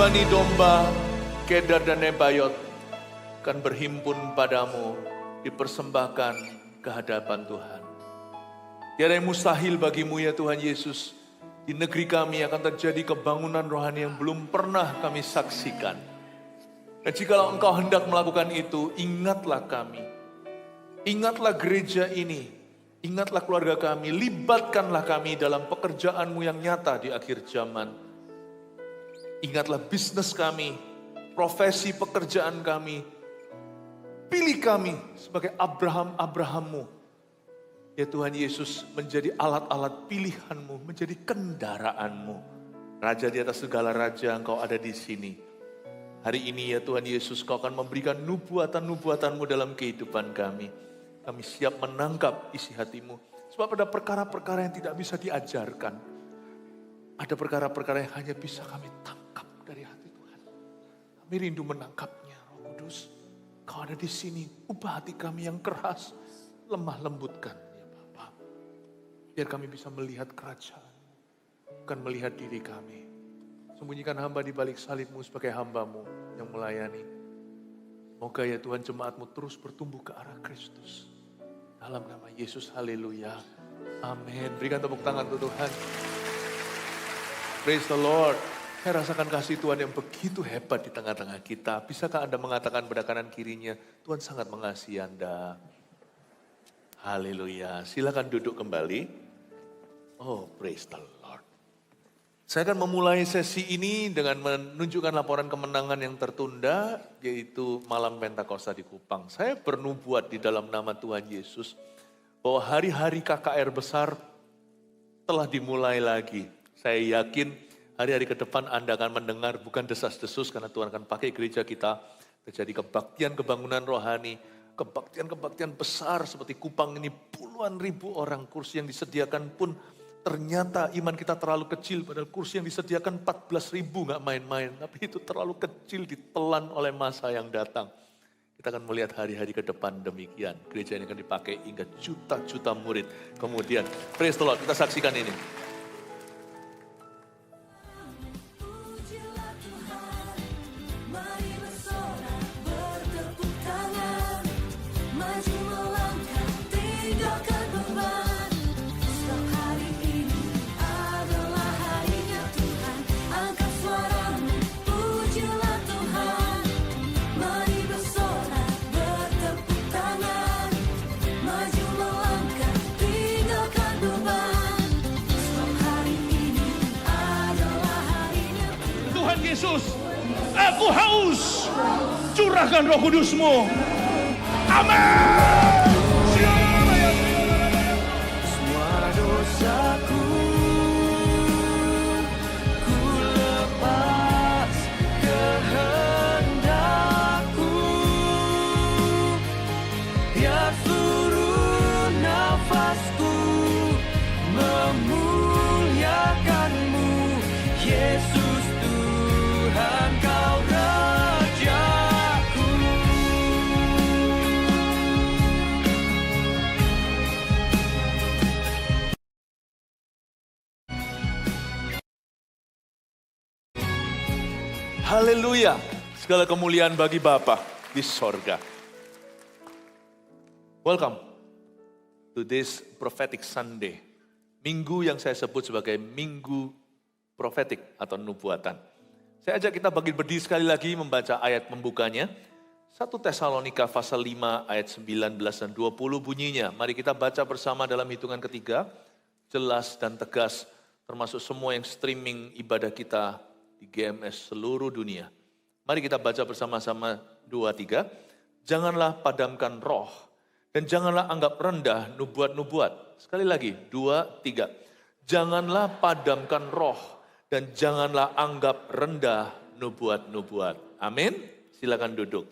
bani domba, Kedar dan Nebayot akan berhimpun padamu, dipersembahkan ke hadapan Tuhan. Tiada yang mustahil bagimu ya Tuhan Yesus. Di negeri kami akan terjadi kebangunan rohani yang belum pernah kami saksikan. Dan jikalau Engkau hendak melakukan itu, ingatlah kami. Ingatlah gereja ini. Ingatlah keluarga kami. Libatkanlah kami dalam pekerjaan-Mu yang nyata di akhir zaman. Ingatlah bisnis kami, profesi pekerjaan kami. Pilih kami sebagai Abraham-Abraham-Mu. Ya Tuhan Yesus, menjadi alat-alat pilihan-Mu, menjadi kendaraan-Mu. Raja di atas segala raja, Engkau ada di sini. Hari ini ya Tuhan Yesus, Kau akan memberikan nubuatan-nubuatan-Mu dalam kehidupan kami. Kami siap menangkap isi hati-Mu. Sebab ada perkara-perkara yang tidak bisa diajarkan. Ada perkara-perkara yang hanya bisa kami tangkap dari hati Tuhan. Kami rindu menangkapnya, Roh Kudus. Kau ada di sini, ubah hati kami yang keras, lemah lembutkan. Biar kami bisa melihat kerajaan, bukan melihat diri kami. Sembunyikan hamba di balik salib-Mu sebagai hamba-Mu yang melayani. Semoga ya Tuhan jemaat-Mu terus bertumbuh ke arah Kristus. Dalam nama Yesus, haleluya. Amin. Berikan tepuk tangan untuk Tuhan. Praise the Lord. Saya rasakan kasih Tuhan yang begitu hebat di tengah-tengah kita. Bisakah Anda mengatakan pada kanan kirinya, Tuhan sangat mengasihi Anda. Haleluya. Silakan duduk kembali. Oh, praise the Lord. Saya akan memulai sesi ini dengan menunjukkan laporan kemenangan yang tertunda, yaitu Malam Pentakosta di Kupang. Saya bernubuat di dalam nama Tuhan Yesus, bahwa hari-hari KKR besar telah dimulai lagi. Saya yakin hari-hari ke depan Anda akan mendengar bukan desas-desus, karena Tuhan akan pakai gereja kita, terjadi kebaktian kebangunan rohani, kebaktian-kebaktian besar seperti Kupang ini, puluhan ribu orang, kursi yang disediakan pun ternyata iman kita terlalu kecil, padahal kursi yang disediakan 14.000 gak main-main. Tapi itu terlalu kecil ditelan oleh masa yang datang. Kita akan melihat hari-hari ke depan demikian. Gereja ini akan dipakai hingga juta-juta murid. Kemudian, praise the Lord, kita saksikan ini. Yesus, aku haus, curahkan Roh Kudus-Mu. Amin. Semua dosaku ku lepas kehendakku, biar seluruh nafasku memuliakan-Mu, Yesus. Kau rajaku. Haleluya. Segala kemuliaan bagi Bapa di sorga. Welcome to this prophetic Sunday. Minggu yang saya sebut sebagai minggu profetik atau nubuatan. Saya ajak kita berdiri sekali lagi membaca ayat pembukanya. 1 Tesalonika pasal 5 ayat 19 dan 20 bunyinya. Mari kita baca bersama dalam hitungan ketiga. Jelas dan tegas, termasuk semua yang streaming ibadah kita di GMS seluruh dunia. Mari kita baca bersama-sama 2-3. Janganlah padamkan roh dan janganlah anggap rendah nubuat-nubuat. Sekali lagi, 2-3. Janganlah padamkan roh dan janganlah anggap rendah nubuat-nubuat. Amin. Silakan duduk.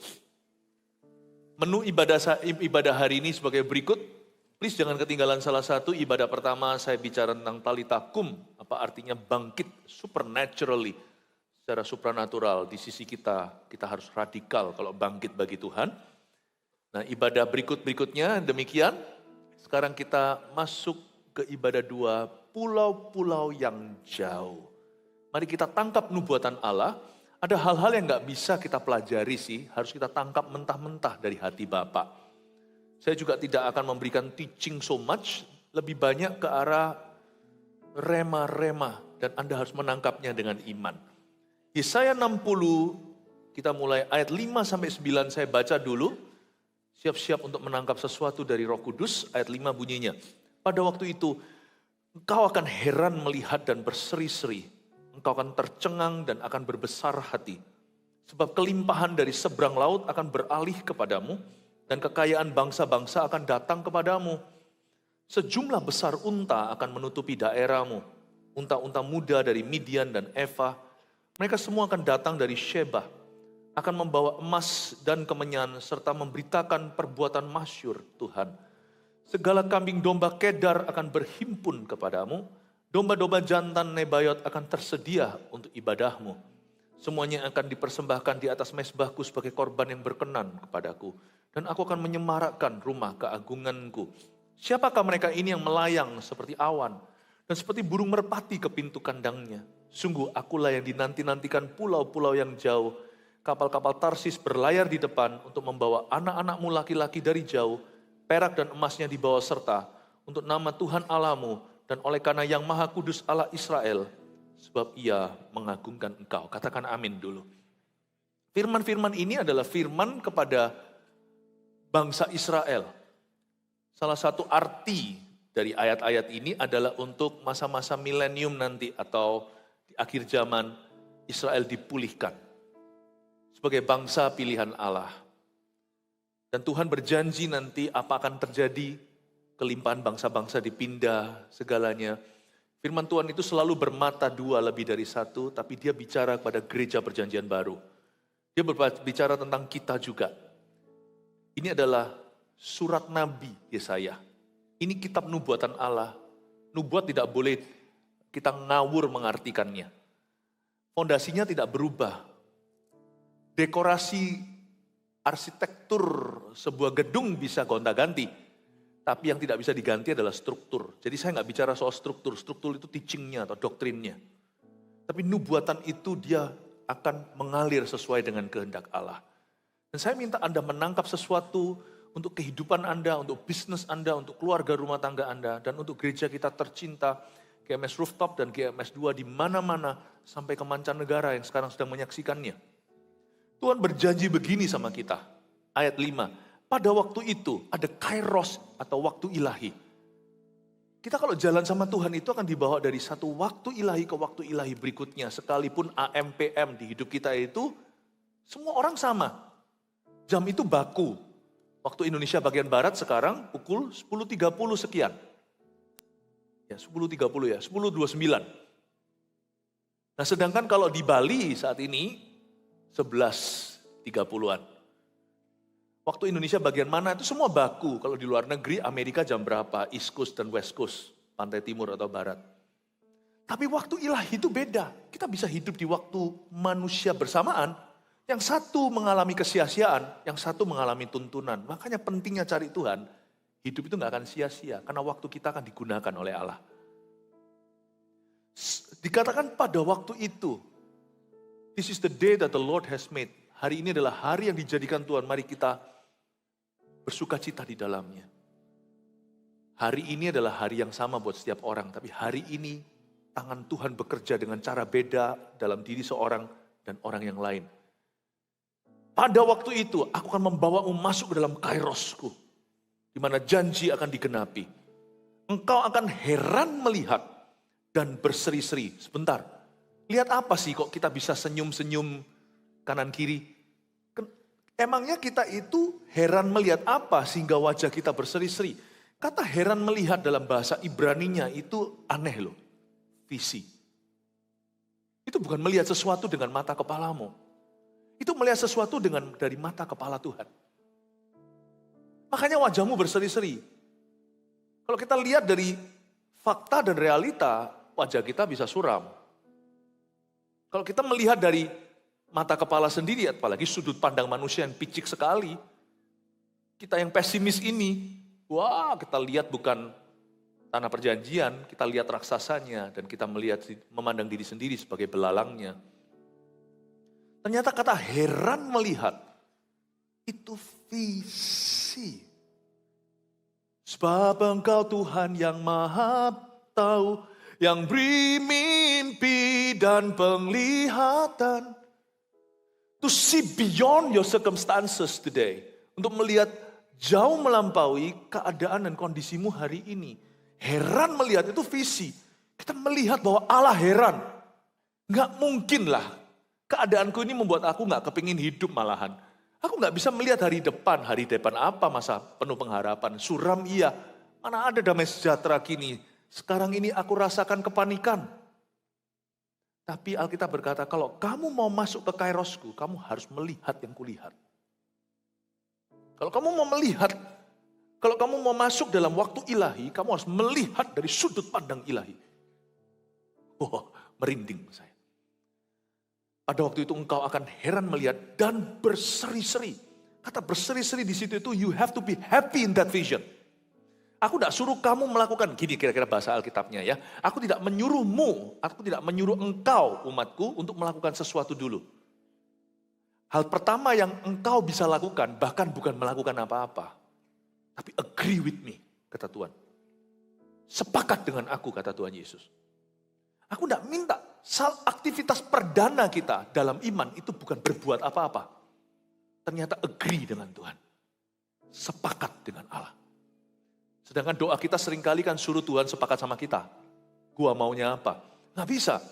Menu ibadah hari ini sebagai berikut. Please jangan ketinggalan salah satu. Ibadah pertama saya bicara tentang talita kum. Apa artinya bangkit supernaturally. Secara supranatural di sisi kita harus radikal kalau bangkit bagi Tuhan. Nah ibadah berikutnya demikian. Sekarang kita masuk ke ibadah 2, pulau-pulau yang jauh. Mari kita tangkap nubuatan Allah. Ada hal-hal yang gak bisa kita pelajari sih, harus kita tangkap mentah-mentah dari hati Bapa. Saya juga tidak akan memberikan teaching so much, lebih banyak ke arah rema-rema, dan Anda harus menangkapnya dengan iman. Yesaya 60, kita mulai ayat 5-9 saya baca dulu. Siap-siap untuk menangkap sesuatu dari Roh Kudus. Ayat 5 bunyinya. Pada waktu itu, engkau akan heran melihat dan berseri-seri. Engkau akan tercengang dan akan berbesar hati. Sebab kelimpahan dari seberang laut akan beralih kepadamu, dan kekayaan bangsa-bangsa akan datang kepadamu. Sejumlah besar unta akan menutupi daerahmu. Unta-unta muda dari Midian dan Eva. Mereka semua akan datang dari Sheba. Akan membawa emas dan kemenyan serta memberitakan perbuatan masyur Tuhan. Segala kambing domba Kedar akan berhimpun kepadamu. Domba-domba jantan Nebayot akan tersedia untuk ibadahmu. Semuanya akan dipersembahkan di atas mezbahku sebagai korban yang berkenan kepadaku. Dan aku akan menyemarakkan rumah keagunganku. Siapakah mereka ini yang melayang seperti awan dan seperti burung merpati ke pintu kandangnya? Sungguh akulah yang dinanti-nantikan pulau-pulau yang jauh. Kapal-kapal Tarsis berlayar di depan untuk membawa anak-anakmu laki-laki dari jauh, perak dan emasnya dibawa serta, untuk nama Tuhan Allahmu dan oleh karena yang Maha Kudus Allah Israel, sebab ia mengagungkan engkau. Katakan amin dulu. Firman-firman ini adalah firman kepada bangsa Israel. Salah satu arti dari ayat-ayat ini adalah untuk masa-masa milenium nanti atau di akhir zaman Israel dipulihkan sebagai bangsa pilihan Allah. Dan Tuhan berjanji nanti apa akan terjadi, kelimpahan bangsa-bangsa dipindah, segalanya. Firman Tuhan itu selalu bermata dua lebih dari satu, tapi dia bicara kepada gereja perjanjian baru. Dia berbicara tentang kita juga. Ini adalah surat Nabi Yesaya. Ini kitab nubuatan Allah. Nubuat tidak boleh kita ngawur mengartikannya. Fondasinya tidak berubah. Dekorasi arsitektur sebuah gedung bisa gonta-ganti, tapi yang tidak bisa diganti adalah struktur. Jadi saya nggak bicara soal struktur, struktur itu teachingnya atau doktrinnya. Tapi nubuatan itu dia akan mengalir sesuai dengan kehendak Allah. Dan saya minta Anda menangkap sesuatu untuk kehidupan Anda, untuk bisnis Anda, untuk keluarga rumah tangga Anda, dan untuk gereja kita tercinta, GMS Rooftop dan GMS 2 di mana-mana, sampai ke mancanegara yang sekarang sedang menyaksikannya. Tuhan berjanji begini sama kita, ayat 5, pada waktu itu ada kairos atau waktu ilahi. Kita kalau jalan sama Tuhan itu akan dibawa dari satu waktu ilahi ke waktu ilahi berikutnya. Sekalipun AM, PM di hidup kita itu, semua orang sama. Jam itu baku. Waktu Indonesia bagian Barat sekarang pukul 10.30 sekian. Ya 10.30 ya, 10.29. Nah sedangkan kalau di Bali saat ini, 11.30-an. Waktu Indonesia bagian mana itu semua baku. Kalau di luar negeri, Amerika jam berapa? East Coast dan West Coast. Pantai Timur atau Barat. Tapi waktu ilahi itu beda. Kita bisa hidup di waktu manusia bersamaan. Yang satu mengalami kesia-siaan, yang satu mengalami tuntunan. Makanya pentingnya cari Tuhan. Hidup itu gak akan sia-sia. Karena waktu kita akan digunakan oleh Allah. Dikatakan pada waktu itu, this is the day that the Lord has made. Hari ini adalah hari yang dijadikan Tuhan. Mari kita bersuka cita di dalamnya. Hari ini adalah hari yang sama buat setiap orang. Tapi hari ini tangan Tuhan bekerja dengan cara beda dalam diri seorang dan orang yang lain. Pada waktu itu aku akan membawamu masuk ke dalam kairosku. Di mana janji akan digenapi. Engkau akan heran melihat dan berseri-seri. Sebentar. Lihat apa sih kok kita bisa senyum-senyum kanan kiri? Emangnya kita itu heran melihat apa sehingga wajah kita berseri-seri? Kata heran melihat dalam bahasa Ibraninya itu aneh loh. Visi. Itu bukan melihat sesuatu dengan mata kepalamu. Itu melihat sesuatu dari mata kepala Tuhan. Makanya wajahmu berseri-seri. Kalau kita lihat dari fakta dan realita, wajah kita bisa suram. Kalau kita melihat dari mata kepala sendiri, apalagi sudut pandang manusia yang picik sekali, kita yang pesimis ini, wah kita lihat bukan tanah perjanjian, kita lihat raksasanya, dan kita memandang diri sendiri sebagai belalangnya. Ternyata kata heran melihat itu visi. Sebab Engkau Tuhan yang maha tahu, yang beri mimpi dan penglihatan. To see beyond your circumstances today. Untuk melihat jauh melampaui keadaan dan kondisimu hari ini. Heran melihat itu visi. Kita melihat bahwa Allah heran. Gak mungkin lah. Keadaanku ini membuat aku gak kepingin hidup malahan. Aku gak bisa melihat hari depan apa masa penuh pengharapan. Suram iya, mana ada damai sejahtera kini. Sekarang ini aku rasakan kepanikan. Tapi Alkitab berkata, kalau kamu mau masuk ke kairosku, kamu harus melihat yang kulihat. Kalau kamu mau melihat, kalau kamu mau masuk dalam waktu ilahi, kamu harus melihat dari sudut pandang ilahi. Oh, merinding saya. Pada waktu itu engkau akan heran melihat dan berseri-seri. Kata berseri-seri di situ itu, you have to be happy in that vision. Aku tidak suruh kamu melakukan, gini kira-kira bahasa Alkitabnya ya. Aku tidak menyuruhmu, aku tidak menyuruh engkau umatku untuk melakukan sesuatu dulu. Hal pertama yang engkau bisa lakukan, bahkan bukan melakukan apa-apa. Tapi agree with me, kata Tuhan. Sepakat dengan aku, kata Tuhan Yesus. Aku tidak minta aktivitas perdana kita dalam iman itu bukan berbuat apa-apa. Ternyata agree dengan Tuhan. Sepakat dengan Allah. Sedangkan doa kita seringkali kan suruh Tuhan sepakat sama kita. Gua maunya apa? Nggak bisa.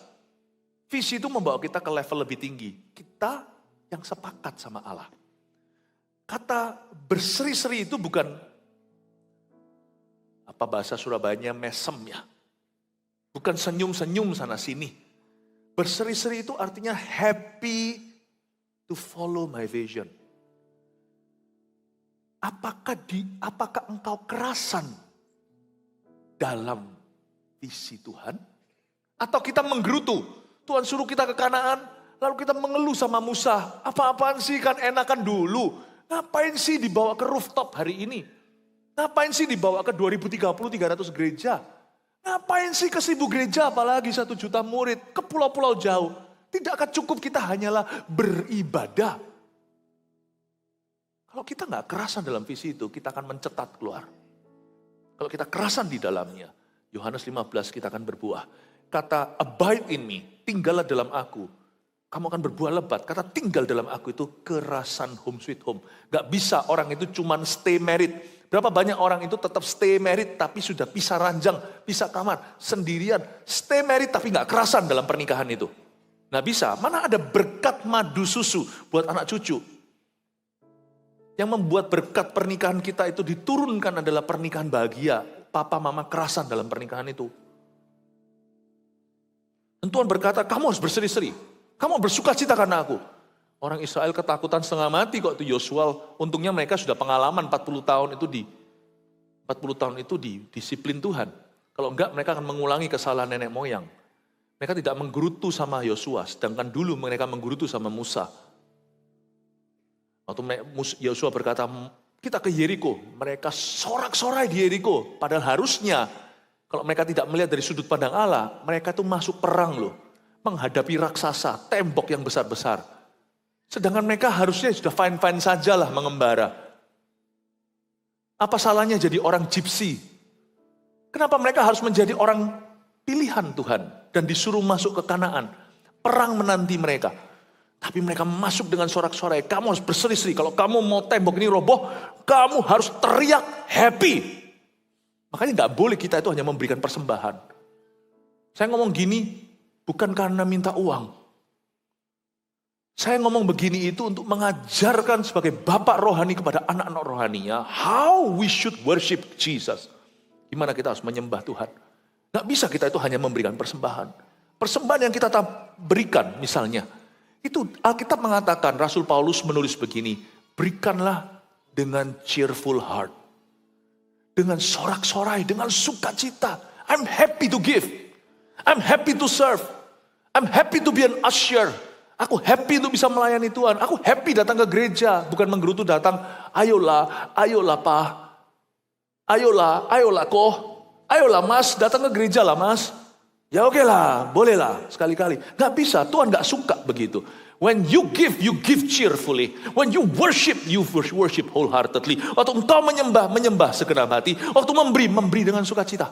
Visi itu membawa kita ke level lebih tinggi. Kita yang sepakat sama Allah. Kata berseri-seri itu bukan, apa bahasa Surabayanya, mesem ya. Bukan senyum-senyum sana sini. Berseri-seri itu artinya happy to follow my vision. Apakah engkau kerasan dalam visi Tuhan? Atau kita menggerutu, Tuhan suruh kita ke Kanaan, lalu kita mengeluh sama Musa, apa-apaan sih kan enakan dulu. Ngapain sih dibawa ke rooftop hari ini? Ngapain sih dibawa ke 2030-300 gereja? Ngapain sih ke 1000 gereja apalagi 1 juta murid ke pulau-pulau jauh? Tidakkah cukup kita hanyalah beribadah? Kalau kita nggak kerasan dalam visi itu, kita akan mencetat keluar. Kalau kita kerasan di dalamnya, Yohanes 15 kita akan berbuah. Kata abide in me, tinggallah dalam aku. Kamu akan berbuah lebat. Kata tinggal dalam aku itu kerasan home sweet home. Gak bisa orang itu cuman stay married. Berapa banyak orang itu tetap stay married tapi sudah pisah ranjang, pisah kamar, sendirian. Stay married tapi gak kerasan dalam pernikahan itu. Gak bisa, mana ada berkat madu susu buat anak cucu. Yang membuat berkat pernikahan kita itu diturunkan adalah pernikahan bahagia. Papa mama kerasan dalam pernikahan itu. Dan Tuhan berkata, kamu harus berseri-seri. Kamu bersuka cita karena aku. Orang Israel ketakutan setengah mati kok itu Yosua. Untungnya mereka sudah pengalaman 40 tahun itu di disiplin Tuhan. Kalau enggak mereka akan mengulangi kesalahan nenek moyang. Mereka tidak menggerutu sama Yosua, sedangkan dulu mereka menggerutu sama Musa. Waktu Yosua berkata, kita ke Yeriko, mereka sorak-sorai di Yeriko. Padahal harusnya kalau mereka tidak melihat dari sudut pandang Allah, mereka itu masuk perang loh. Menghadapi raksasa, tembok yang besar-besar. Sedangkan mereka harusnya sudah fine-fine saja lah mengembara. Apa salahnya jadi orang gypsy? Kenapa mereka harus menjadi orang pilihan Tuhan dan disuruh masuk ke Kanaan? Perang menanti mereka. Tapi mereka masuk dengan sorak-sorai. Kamu harus berseri-seri. Kalau kamu mau tembok ini roboh, kamu harus teriak happy. Makanya gak boleh kita itu hanya memberikan persembahan. Saya ngomong gini bukan karena minta uang. Saya ngomong begini itu untuk mengajarkan sebagai bapak rohani kepada anak-anak rohaninya. How we should worship Jesus. Gimana kita harus menyembah Tuhan. Gak bisa kita itu hanya memberikan persembahan. Persembahan yang kita berikan misalnya. Itu Alkitab mengatakan, Rasul Paulus menulis begini. Berikanlah dengan cheerful heart. Dengan sorak-sorai, dengan sukacita. I'm happy to give. I'm happy to serve. I'm happy to be an usher. Aku happy untuk bisa melayani Tuhan. Aku happy datang ke gereja. Bukan menggerutu datang. Ayolah, ayolah Pak. Ayolah Koh. Ayolah Mas, datang ke gereja lah Mas. Ya oke lah, boleh lah sekali-kali. Gak bisa, Tuhan gak suka begitu. When you give cheerfully. When you worship wholeheartedly. Waktu engkau menyembah segenap hati. Waktu memberi dengan sukacita.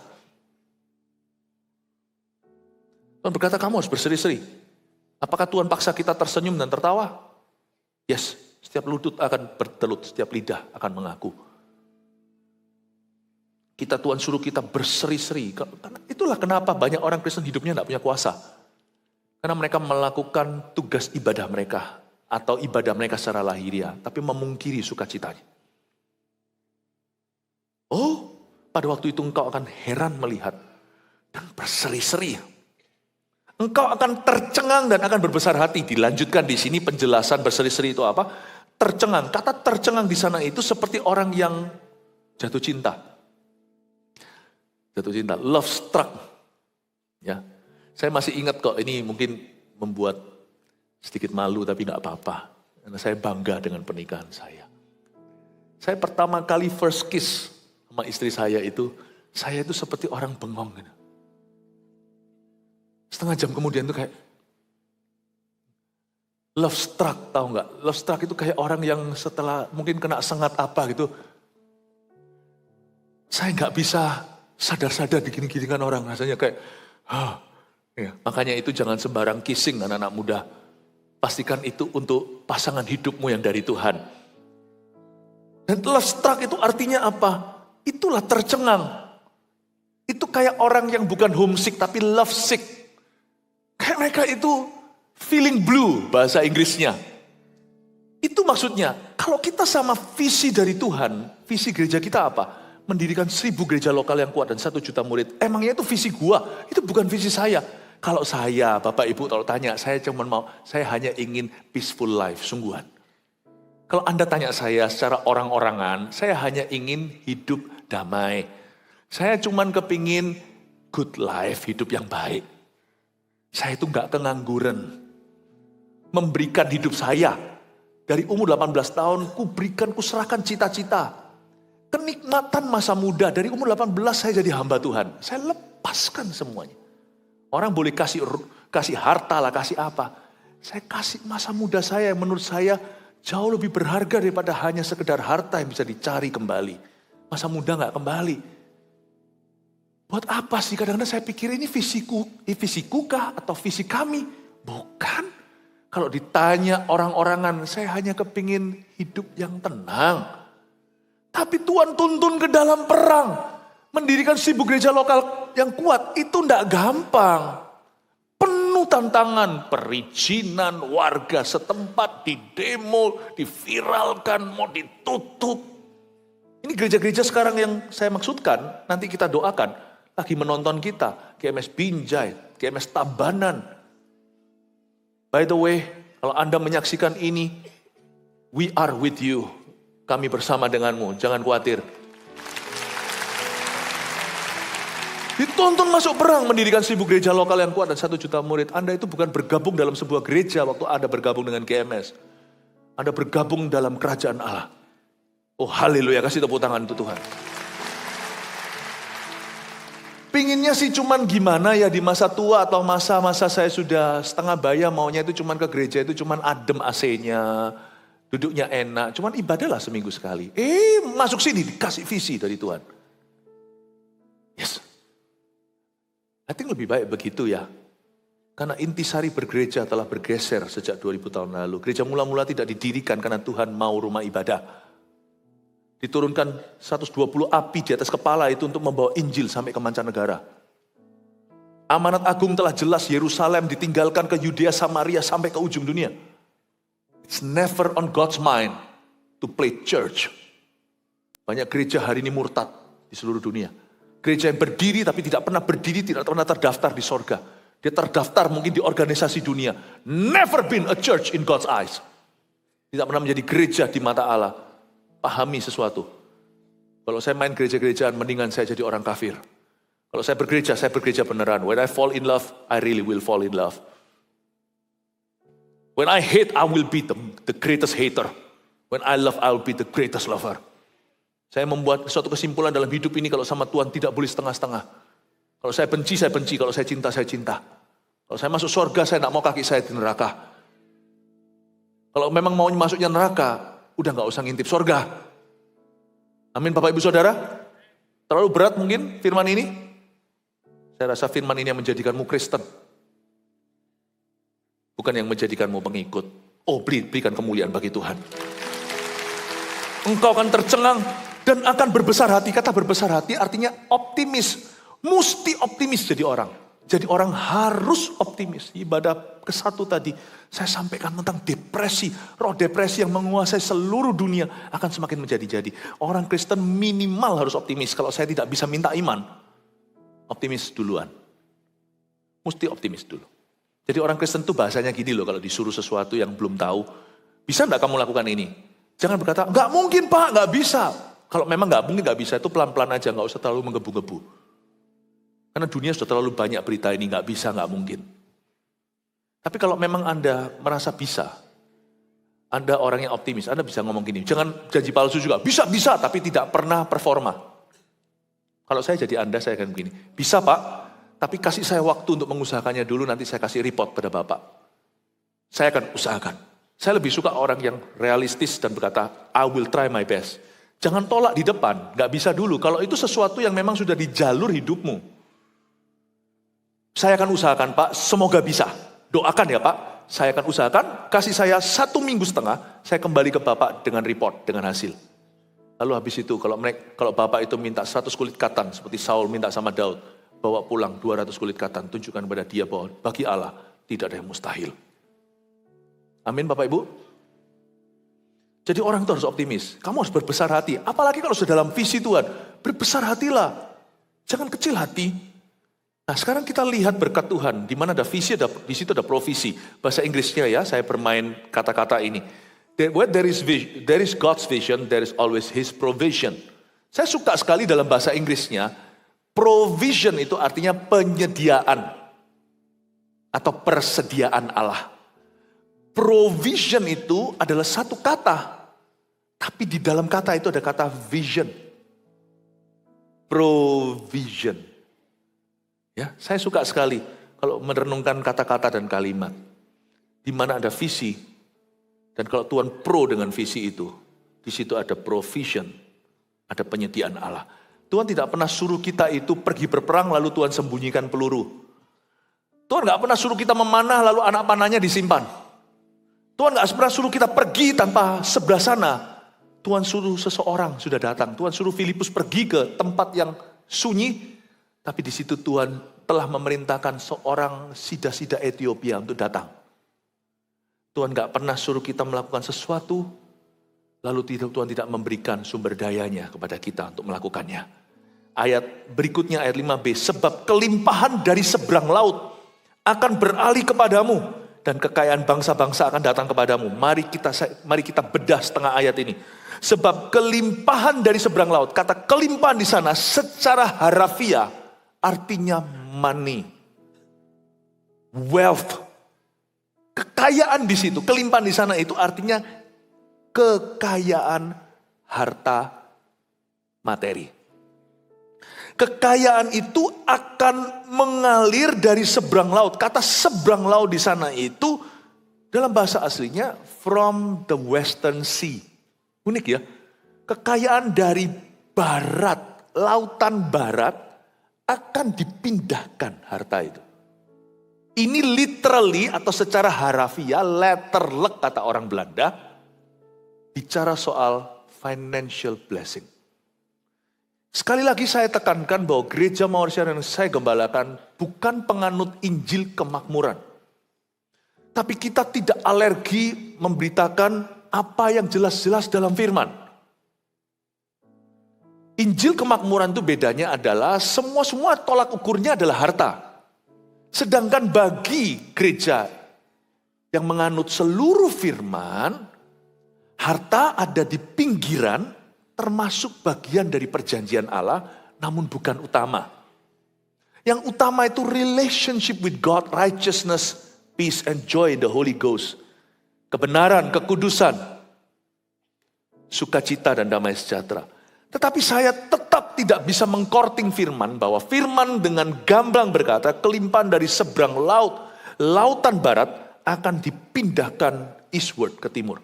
Tuhan berkata kamu harus berseri-seri. Apakah Tuhan paksa kita tersenyum dan tertawa? Yes, setiap lutut akan bertelut, setiap lidah akan mengaku. Tuhan suruh kita berseri-seri. Itulah kenapa banyak orang Kristen hidupnya tidak punya kuasa. Karena mereka melakukan tugas ibadah mereka. Atau ibadah mereka secara lahiriah. Tapi memungkiri sukacitanya. Oh, pada waktu itu engkau akan heran melihat. Dan berseri-seri. Engkau akan tercengang dan akan berbesar hati. Dilanjutkan di sini penjelasan berseri-seri itu apa? Tercengang. Kata tercengang di sana itu seperti orang yang jatuh cinta. Jatuh cinta, love struck. Ya, saya masih ingat kok, ini mungkin membuat sedikit malu tapi tidak apa-apa. Karena saya bangga dengan pernikahan saya. Saya pertama kali first kiss sama istri saya itu seperti orang bengong. Gitu. Setengah jam kemudian tuh kayak love struck, tahu nggak? Love struck itu kayak orang yang setelah mungkin kena sengat apa gitu. Saya nggak bisa sadar-sadar digini-ginikan orang, rasanya kayak, ya. Makanya itu jangan sembarang kissing anak-anak muda. Pastikan itu untuk pasangan hidupmu yang dari Tuhan. Dan love struck itu artinya apa? Itulah tercengang. Itu kayak orang yang bukan homesick tapi love sick. Kayak mereka itu feeling blue bahasa Inggrisnya. Itu maksudnya, kalau kita sama visi dari Tuhan, visi gereja kita apa? Mendirikan 1000 gereja lokal yang kuat dan 1 juta murid. Emangnya itu visi gua, itu bukan visi saya. Kalau saya, Bapak Ibu kalau tanya, saya hanya ingin peaceful life, sungguhan. Kalau Anda tanya saya secara orang-orangan, saya hanya ingin hidup damai. Saya cuman kepingin good life, hidup yang baik. Saya itu gak kengangguran. Memberikan hidup saya. Dari umur 18 tahun, ku serahkan cita-cita. Kenikmatan masa muda, dari umur 18 saya jadi hamba Tuhan. Saya lepaskan semuanya. Orang boleh kasih harta lah, kasih apa. Saya kasih masa muda saya yang menurut saya jauh lebih berharga daripada hanya sekedar harta yang bisa dicari kembali. Masa muda gak kembali. Buat apa sih? Kadang-kadang saya pikir ini visiku kah atau visi kami? Bukan. Kalau ditanya orang-orangan, saya hanya kepingin hidup yang tenang. Tapi Tuhan tuntun ke dalam perang. Mendirikan 1000 gereja lokal yang kuat, itu tidak gampang. Penuh tantangan, perizinan warga setempat, didemo, diviralkan, mau ditutup. Ini gereja-gereja sekarang yang saya maksudkan, nanti kita doakan. Lagi menonton kita, GMS Binjai, GMS Tabanan. By the way, kalau Anda menyaksikan ini, we are with you. Kami bersama denganmu, jangan khawatir. Dituntun masuk perang, mendirikan 1000 gereja lokal yang kuat dan 1 juta murid. Anda itu bukan bergabung dalam sebuah gereja waktu Anda bergabung dengan GMS. Anda bergabung dalam kerajaan Allah. Oh haleluya, kasih tepuk tangan untuk Tuhan. Pinginnya sih cuman gimana ya di masa tua atau masa-masa saya sudah setengah baya, maunya itu cuman ke gereja itu cuman adem AC-nya. Duduknya enak, cuman ibadahlah seminggu sekali. Masuk sini dikasih visi dari Tuhan. Yes. I think lebih baik begitu ya. Karena intisari bergereja telah bergeser sejak 2000 tahun lalu. Gereja mula-mula tidak didirikan karena Tuhan mau rumah ibadah. Diturunkan 120 api di atas kepala itu untuk membawa Injil sampai ke mancanegara. Amanat agung telah jelas, Yerusalem ditinggalkan ke Yudea, Samaria sampai ke ujung dunia. It's never on God's mind to play church. Banyak gereja hari ini murtad di seluruh dunia. Gereja yang berdiri tapi tidak pernah berdiri, tidak pernah terdaftar di sorga. Dia terdaftar mungkin di organisasi dunia. Never been a church in God's eyes. Tidak pernah menjadi gereja di mata Allah. Pahami sesuatu. Kalau saya main gereja-gerejaan, mendingan saya jadi orang kafir. Kalau saya bergereja beneran. When I fall in love, I really will fall in love. When I hate, I will be the greatest hater. When I love, I will be the greatest lover. Saya membuat suatu kesimpulan dalam hidup ini, kalau sama Tuhan tidak boleh setengah-setengah. Kalau saya benci, saya benci. Kalau saya cinta, saya cinta. Kalau saya masuk surga, saya tidak mau kaki saya di neraka. Kalau memang mau masuknya neraka, udah gak usah ngintip surga. Amin Bapak Ibu Saudara. Terlalu berat mungkin firman ini? Saya rasa firman ini yang menjadikanmu Kristen. Bukan yang menjadikanmu pengikut. Oh, berikan kemuliaan bagi Tuhan. Engkau akan tercengang dan akan berbesar hati. Kata berbesar hati artinya optimis. Mesti optimis jadi orang. Jadi orang harus optimis. Ibadah ke-1 tadi saya sampaikan tentang depresi. Roh depresi yang menguasai seluruh dunia akan semakin menjadi-jadi. Orang Kristen minimal harus optimis. Kalau saya tidak bisa minta iman, optimis duluan. Mesti optimis dulu. Jadi orang Kristen itu bahasanya gini loh, kalau disuruh sesuatu yang belum tahu, bisa enggak kamu lakukan ini? Jangan berkata, enggak mungkin Pak, enggak bisa. Kalau memang enggak mungkin, enggak bisa, itu pelan-pelan aja, enggak usah terlalu menggebu-gebu. Karena dunia sudah terlalu banyak berita ini, enggak bisa, enggak mungkin. Tapi kalau memang Anda merasa bisa, Anda orang yang optimis, Anda bisa ngomong gini, jangan janji palsu juga, bisa, tapi tidak pernah performa. Kalau saya jadi Anda, saya akan begini, bisa Pak, tapi kasih saya waktu untuk mengusahakannya dulu, nanti saya kasih report pada Bapak. Saya akan usahakan. Saya lebih suka orang yang realistis dan berkata, I will try my best. Jangan tolak di depan, gak bisa dulu. Kalau itu sesuatu yang memang sudah di jalur hidupmu. Saya akan usahakan Pak, semoga bisa. Doakan ya Pak, saya akan usahakan, kasih saya 1,5 minggu, saya kembali ke Bapak dengan report, dengan hasil. Lalu habis itu, kalau Bapak itu minta 100 kulit katan, seperti Saul minta sama Daud, bawa pulang 200 kulit katan, tunjukkan kepada dia bahwa bagi Allah tidak ada yang mustahil. Amin Bapak Ibu. Jadi orang itu harus optimis. Kamu harus berbesar hati. Apalagi kalau sudah dalam visi Tuhan. Berbesar hatilah. Jangan kecil hati. Nah sekarang kita lihat berkat Tuhan. Di mana ada visi, di situ ada provisi. Bahasa Inggrisnya ya, saya bermain kata-kata ini. Where there is God's vision, there is always His provision. Saya suka sekali dalam bahasa Inggrisnya. Provision itu artinya penyediaan. Atau persediaan Allah. Provision itu adalah satu kata. Tapi di dalam kata itu ada kata vision. Provision. Ya, saya suka sekali kalau merenungkan kata-kata dan kalimat. Di mana ada visi. Dan kalau Tuhan pro dengan visi itu, di situ ada provision. Ada penyediaan Allah. Tuhan tidak pernah suruh kita itu pergi berperang lalu Tuhan sembunyikan peluru. Tuhan gak pernah suruh kita memanah lalu anak panahnya disimpan. Tuhan gak pernah suruh kita pergi tanpa sebelah sana. Tuhan suruh seseorang sudah datang. Tuhan suruh Filipus pergi ke tempat yang sunyi. Tapi di situ Tuhan telah memerintahkan seorang sida-sida Ethiopia untuk datang. Tuhan gak pernah suruh kita melakukan sesuatu, lalu Tuhan tidak memberikan sumber dayanya kepada kita untuk melakukannya. Ayat berikutnya ayat 5b, sebab kelimpahan dari seberang laut akan beralih kepadamu dan kekayaan bangsa-bangsa akan datang kepadamu. Mari kita bedah setengah ayat ini. Sebab kelimpahan dari seberang laut, kata kelimpahan di sana secara harafiah artinya money, wealth, kekayaan di situ. Kelimpahan di sana itu artinya kekayaan harta materi. Kekayaan itu akan mengalir dari seberang laut. Kata seberang laut di sana itu dalam bahasa aslinya from the western sea. Unik ya. Kekayaan dari barat, lautan barat akan dipindahkan harta itu. Ini literally atau secara harafiah, letterlijk kata orang Belanda, bicara soal financial blessing. Sekali lagi saya tekankan bahwa gereja Mauritia yang saya gembalakan bukan penganut Injil kemakmuran. Tapi kita tidak alergi memberitakan apa yang jelas-jelas dalam firman. Injil kemakmuran itu bedanya adalah semua tolak ukurnya adalah harta. Sedangkan bagi gereja yang menganut seluruh firman, harta ada di pinggiran, termasuk bagian dari perjanjian Allah, namun bukan utama. Yang utama itu relationship with God, righteousness, peace and joy in the Holy Ghost. Kebenaran, kekudusan, sukacita dan damai sejahtera. Tetapi saya tetap tidak bisa mengkorting firman, bahwa firman dengan gamblang berkata, kelimpahan dari seberang laut, lautan barat akan dipindahkan eastward, ke timur.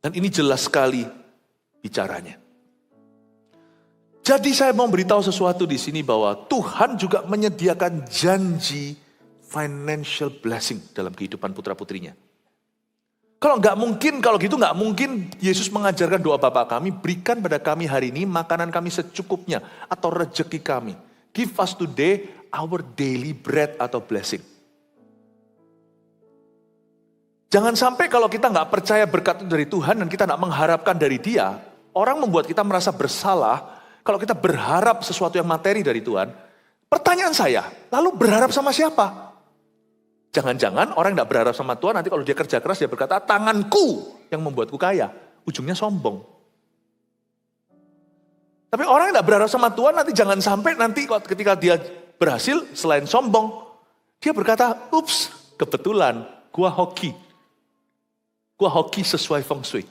Dan ini jelas sekali bicaranya. Jadi saya mau beritahu sesuatu di sini bahwa Tuhan juga menyediakan janji financial blessing dalam kehidupan putra-putrinya. Kalau gitu nggak mungkin Yesus mengajarkan doa Bapa kami, berikan pada kami hari ini makanan kami secukupnya atau rejeki kami. Give us today our daily bread atau blessing. Jangan sampai kalau kita nggak percaya berkat itu dari Tuhan dan kita nggak mengharapkan dari Dia, orang membuat kita merasa bersalah kalau kita berharap sesuatu yang materi dari Tuhan. Pertanyaan saya, lalu berharap sama siapa? Jangan-jangan orang yang tidak berharap sama Tuhan, nanti kalau dia kerja keras, dia berkata, tanganku yang membuatku kaya. Ujungnya sombong. Tapi orang yang tidak berharap sama Tuhan, nanti jangan sampai nanti ketika dia berhasil, selain sombong, dia berkata, ups, kebetulan, gua hoki. Gua hoki sesuai feng shui.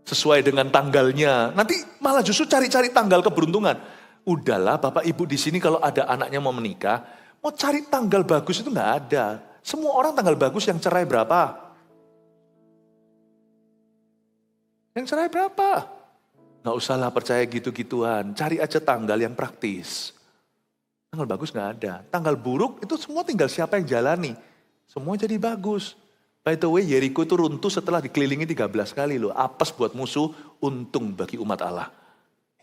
Sesuai dengan tanggalnya. Nanti malah justru cari-cari tanggal keberuntungan. Udahlah, Bapak Ibu di sini kalau ada anaknya mau menikah, mau cari tanggal bagus itu nggak ada. Semua orang tanggal bagus yang cerai berapa? Yang cerai berapa? Nggak usahlah percaya gitu-gituan. Cari aja tanggal yang praktis. Tanggal bagus nggak ada. Tanggal buruk itu semua tinggal siapa yang jalani. Semua jadi bagus. By the way, Yeriko itu runtuh setelah dikelilingi 13 kali loh. Apes buat musuh, untung bagi umat Allah.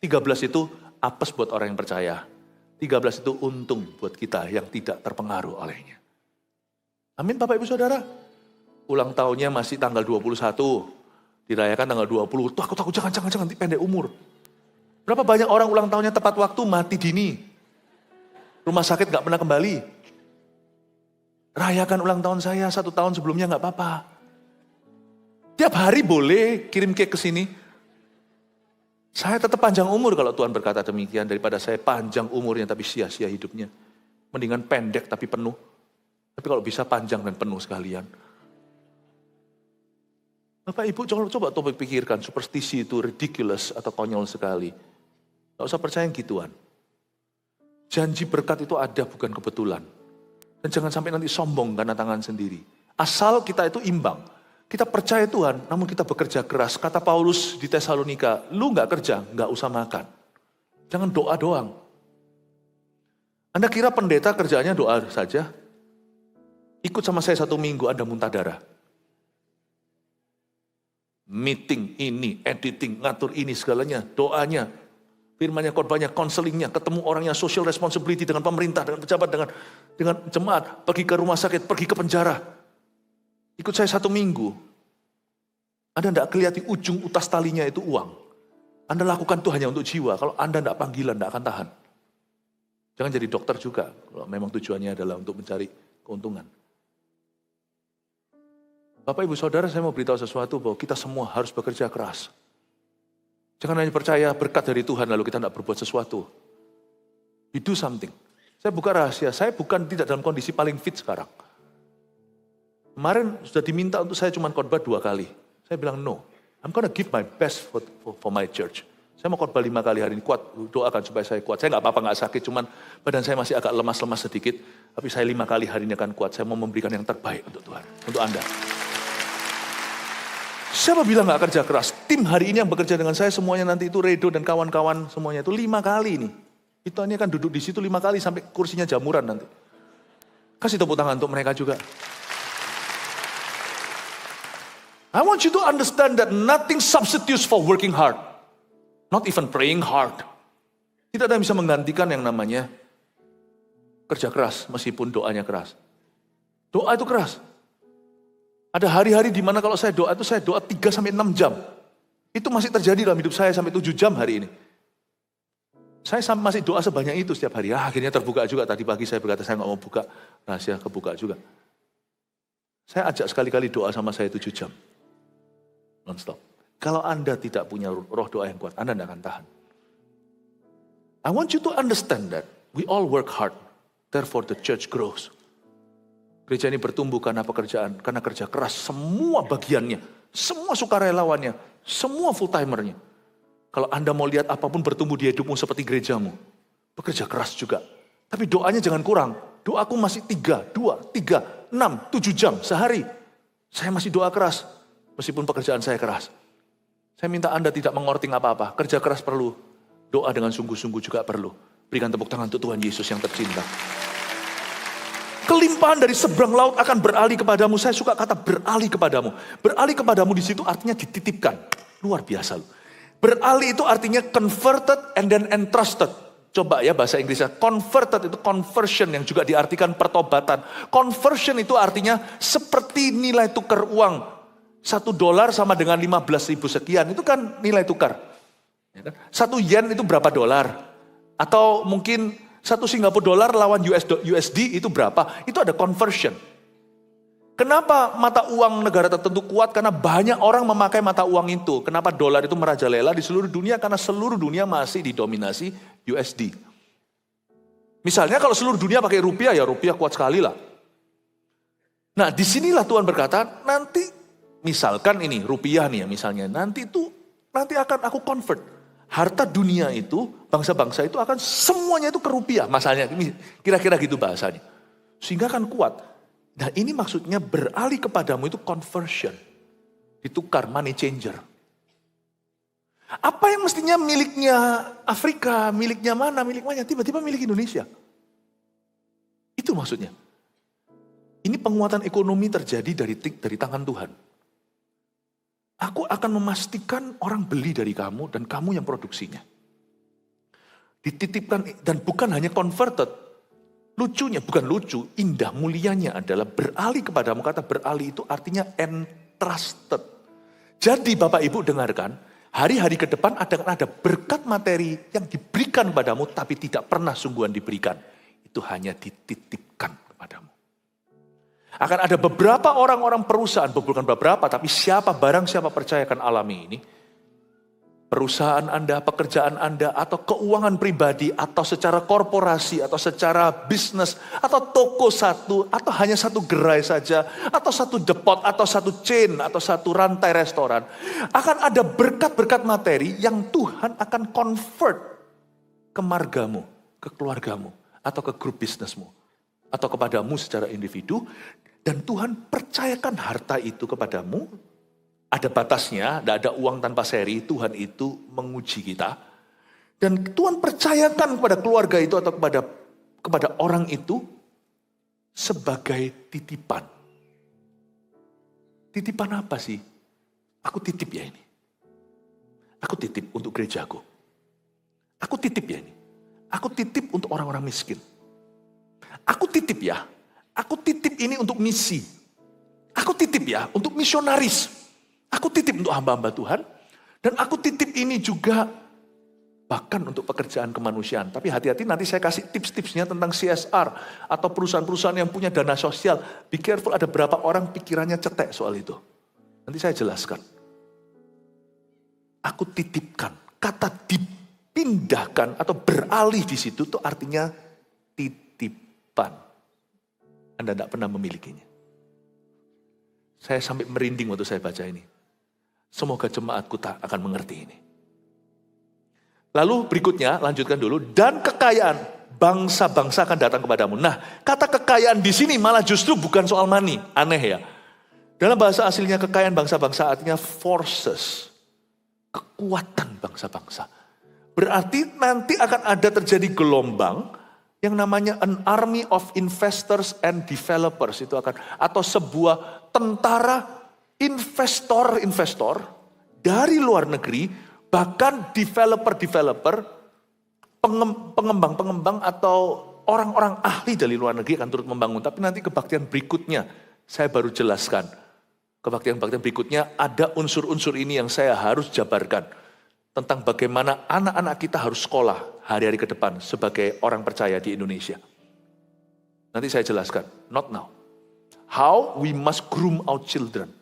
13 itu apes buat orang yang percaya. 13 itu untung buat kita yang tidak terpengaruh olehnya. Amin Bapak Ibu Saudara. Ulang tahunnya masih tanggal 21. Dirayakan tanggal 20. Tuh aku takut jangan nanti pendek umur. Berapa banyak orang ulang tahunnya tepat waktu mati dini. Rumah sakit gak pernah kembali. Rayakan ulang tahun saya 1 tahun sebelumnya gak apa-apa. Tiap hari boleh kirim cake ke sini. Saya tetap panjang umur kalau Tuhan berkata demikian daripada saya panjang umurnya tapi sia-sia hidupnya. Mendingan pendek tapi penuh. Tapi kalau bisa panjang dan penuh sekalian. Bapak Ibu coba pikirkan superstisi itu ridiculous atau konyol sekali. Gak usah percaya yang gituan. Janji berkat itu ada bukan kebetulan. Dan jangan sampai nanti sombong karena tangan sendiri. Asal kita itu imbang. Kita percaya Tuhan, namun kita bekerja keras. Kata Paulus di Tesalonika, lu gak kerja, gak usah makan. Jangan doa doang. Anda kira pendeta kerjaannya doa saja? Ikut sama saya 1 minggu, Anda muntah darah. Meeting ini, editing, ngatur ini segalanya, doanya, firmannya, khotbahnya, konselingnya, ketemu orangnya, social responsibility dengan pemerintah, dengan pejabat, dengan jemaat, pergi ke rumah sakit, pergi ke penjara. Ikut saya 1 minggu. Anda tidak kelihatan ujung utas talinya itu uang. Anda lakukan itu hanya untuk jiwa. Kalau Anda tidak panggilan, tidak akan tahan. Jangan jadi dokter juga. Kalau memang tujuannya adalah untuk mencari keuntungan. Bapak Ibu Saudara, saya mau beritahu sesuatu bahwa kita semua harus bekerja keras. Jangan hanya percaya berkat dari Tuhan lalu kita tidak berbuat sesuatu. You do something. Saya buka rahasia, saya bukan tidak dalam kondisi paling fit sekarang. Kemarin sudah diminta untuk saya cuma khotbah 2 kali. Saya bilang no, I'm gonna give my best for my church. Saya mau khotbah 5 kali hari ini, kuat, doakan supaya saya kuat. Saya nggak apa-apa, nggak sakit, cuman badan saya masih agak lemas-lemas sedikit. Tapi saya 5 kali hari ini akan kuat. Saya mau memberikan yang terbaik untuk Tuhan, untuk Anda. Siapa bilang nggak kerja keras? Tim hari ini yang bekerja dengan saya semuanya nanti itu Redo dan kawan-kawan semuanya itu 5 kali nih. Itu ini akan duduk di situ 5 kali sampai kursinya jamuran nanti. Kasih tepuk tangan untuk mereka juga. I want you to understand that nothing substitutes for working hard. Not even praying hard. Tidak ada yang bisa menggantikan yang namanya kerja keras meskipun doanya keras. Doa itu keras. Ada hari-hari di mana kalau saya doa 3-6 jam. Itu masih terjadi dalam hidup saya sampai 7 jam hari ini. Saya masih doa sebanyak itu setiap hari. Akhirnya terbuka juga. Tadi pagi saya berkata saya nggak mau buka. Rahasia kebuka juga. Saya ajak sekali-kali doa sama saya 7 jam. Non-stop. Kalau Anda tidak punya roh doa yang kuat, Anda tidak akan tahan. I want you to understand that we all work hard. Therefore the church grows. Gereja ini bertumbuh karena pekerjaan, karena kerja keras. Semua bagiannya, semua sukarelawannya, semua full timernya. Kalau Anda mau lihat apapun bertumbuh di hidupmu seperti gerejamu, bekerja keras juga. Tapi doanya jangan kurang. Doaku masih 3, 2, 3, 6, 7 jam sehari. Saya masih doa keras, meskipun pekerjaan saya keras. Saya minta Anda tidak mengorting apa-apa. Kerja keras perlu, doa dengan sungguh-sungguh juga perlu. Berikan tepuk tangan untuk Tuhan Yesus yang tercinta. Kelimpahan dari seberang laut akan beralih kepadamu. Saya suka kata beralih kepadamu. Beralih kepadamu di situ artinya dititipkan. Luar biasa loh. Beralih itu artinya converted and then entrusted. Coba ya bahasa Inggrisnya. Converted itu conversion yang juga diartikan pertobatan. Conversion itu artinya seperti nilai tukar uang. $1 sama dengan 15.000 sekian. Itu kan nilai tukar. 1 yen itu berapa dolar? Atau mungkin 1 Singapura dolar lawan USD itu berapa? Itu ada conversion. Kenapa mata uang negara tertentu kuat? Karena banyak orang memakai mata uang itu. Kenapa dolar itu merajalela di seluruh dunia? Karena seluruh dunia masih didominasi USD. Misalnya kalau seluruh dunia pakai rupiah, ya rupiah kuat sekali lah. Nah disinilah Tuhan berkata, nanti misalkan ini rupiah nih ya misalnya, nanti akan aku convert. Harta dunia itu, bangsa-bangsa itu akan semuanya itu ke rupiah. Masalahnya kira-kira gitu bahasanya. Sehingga akan kuat. Nah ini maksudnya beralih kepadamu itu conversion. Ditukar, money changer. Apa yang mestinya miliknya Afrika, miliknya mana, tiba-tiba milik Indonesia. Itu maksudnya. Ini penguatan ekonomi terjadi dari tangan Tuhan. Aku akan memastikan orang beli dari kamu dan kamu yang produksinya. Dititipkan dan bukan hanya converted. Lucunya, bukan lucu, indah mulianya adalah beralih kepadamu. Kata beralih itu artinya entrusted. Jadi Bapak Ibu dengarkan, hari-hari ke depan ada berkat materi yang diberikan kepadamu tapi tidak pernah sungguhan diberikan. Itu hanya dititipkan kepadamu. Akan ada beberapa orang-orang perusahaan, bukan beberapa, tapi siapa percaya akan alami ini. Perusahaan Anda, pekerjaan Anda, atau keuangan pribadi, atau secara korporasi, atau secara bisnis, atau toko satu, atau hanya satu gerai saja, atau satu depot, atau satu chain, atau satu rantai restoran. Akan ada berkat-berkat materi yang Tuhan akan convert ke margamu, ke keluargamu, atau ke grup bisnismu, atau kepadamu secara individu. Dan Tuhan percayakan harta itu kepadamu. Ada batasnya, tidak ada uang tanpa seri. Tuhan itu menguji kita. Dan Tuhan percayakan kepada keluarga itu atau kepada orang itu sebagai titipan. Titipan apa sih? Aku titip ya ini. Aku titip untuk gerejaku. Aku titip ya ini. Aku titip untuk orang-orang miskin. Aku titip ya. Aku titip ini untuk misi. Aku titip ya untuk misionaris. Aku titip untuk hamba-hamba Tuhan. Dan aku titip ini juga bahkan untuk pekerjaan kemanusiaan. Tapi hati-hati nanti saya kasih tips-tipsnya tentang CSR. Atau perusahaan-perusahaan yang punya dana sosial. Be careful, ada berapa orang pikirannya cetek soal itu. Nanti saya jelaskan. Aku titipkan. Kata dipindahkan atau beralih di situ itu artinya titipan. Anda tidak pernah memilikinya. Saya sampai merinding waktu saya baca ini. Semoga jemaatku tak akan mengerti ini. Lalu berikutnya, lanjutkan dulu. Dan kekayaan bangsa-bangsa akan datang kepadamu. Nah, kata kekayaan di sini malah justru bukan soal money. Aneh ya. Dalam bahasa aslinya kekayaan bangsa-bangsa artinya forces. Kekuatan bangsa-bangsa. Berarti nanti akan ada terjadi gelombang yang namanya an army of investors and developers itu akan, atau sebuah tentara investor dari luar negeri, bahkan developer, pengembang atau orang-orang ahli dari luar negeri akan turut membangun. Tapi nanti kebaktian berikutnya saya baru jelaskan. Kebaktian berikutnya ada unsur-unsur ini yang saya harus jabarkan. Tentang bagaimana anak-anak kita harus sekolah hari-hari ke depan sebagai orang percaya di Indonesia. Nanti saya jelaskan, not now. How we must groom our children.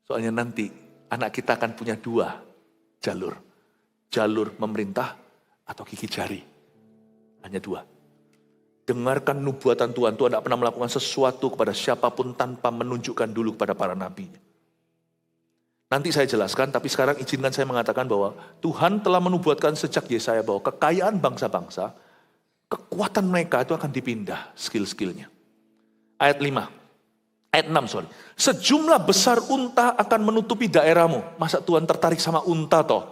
Soalnya nanti anak kita akan punya 2 jalur. Jalur memerintah atau gigi jari. Hanya 2. Dengarkan nubuatan Tuhan. Tuhan tidak pernah melakukan sesuatu kepada siapapun tanpa menunjukkan dulu kepada para nabinya. Nanti saya jelaskan, tapi sekarang izinkan saya mengatakan bahwa Tuhan telah menubuatkan sejak Yesaya bahwa kekayaan bangsa-bangsa, kekuatan mereka itu akan dipindah skill-skillnya. Ayat 5. Ayat 6, sorry. Sejumlah besar unta akan menutupi daerahmu. Masa Tuhan tertarik sama unta toh?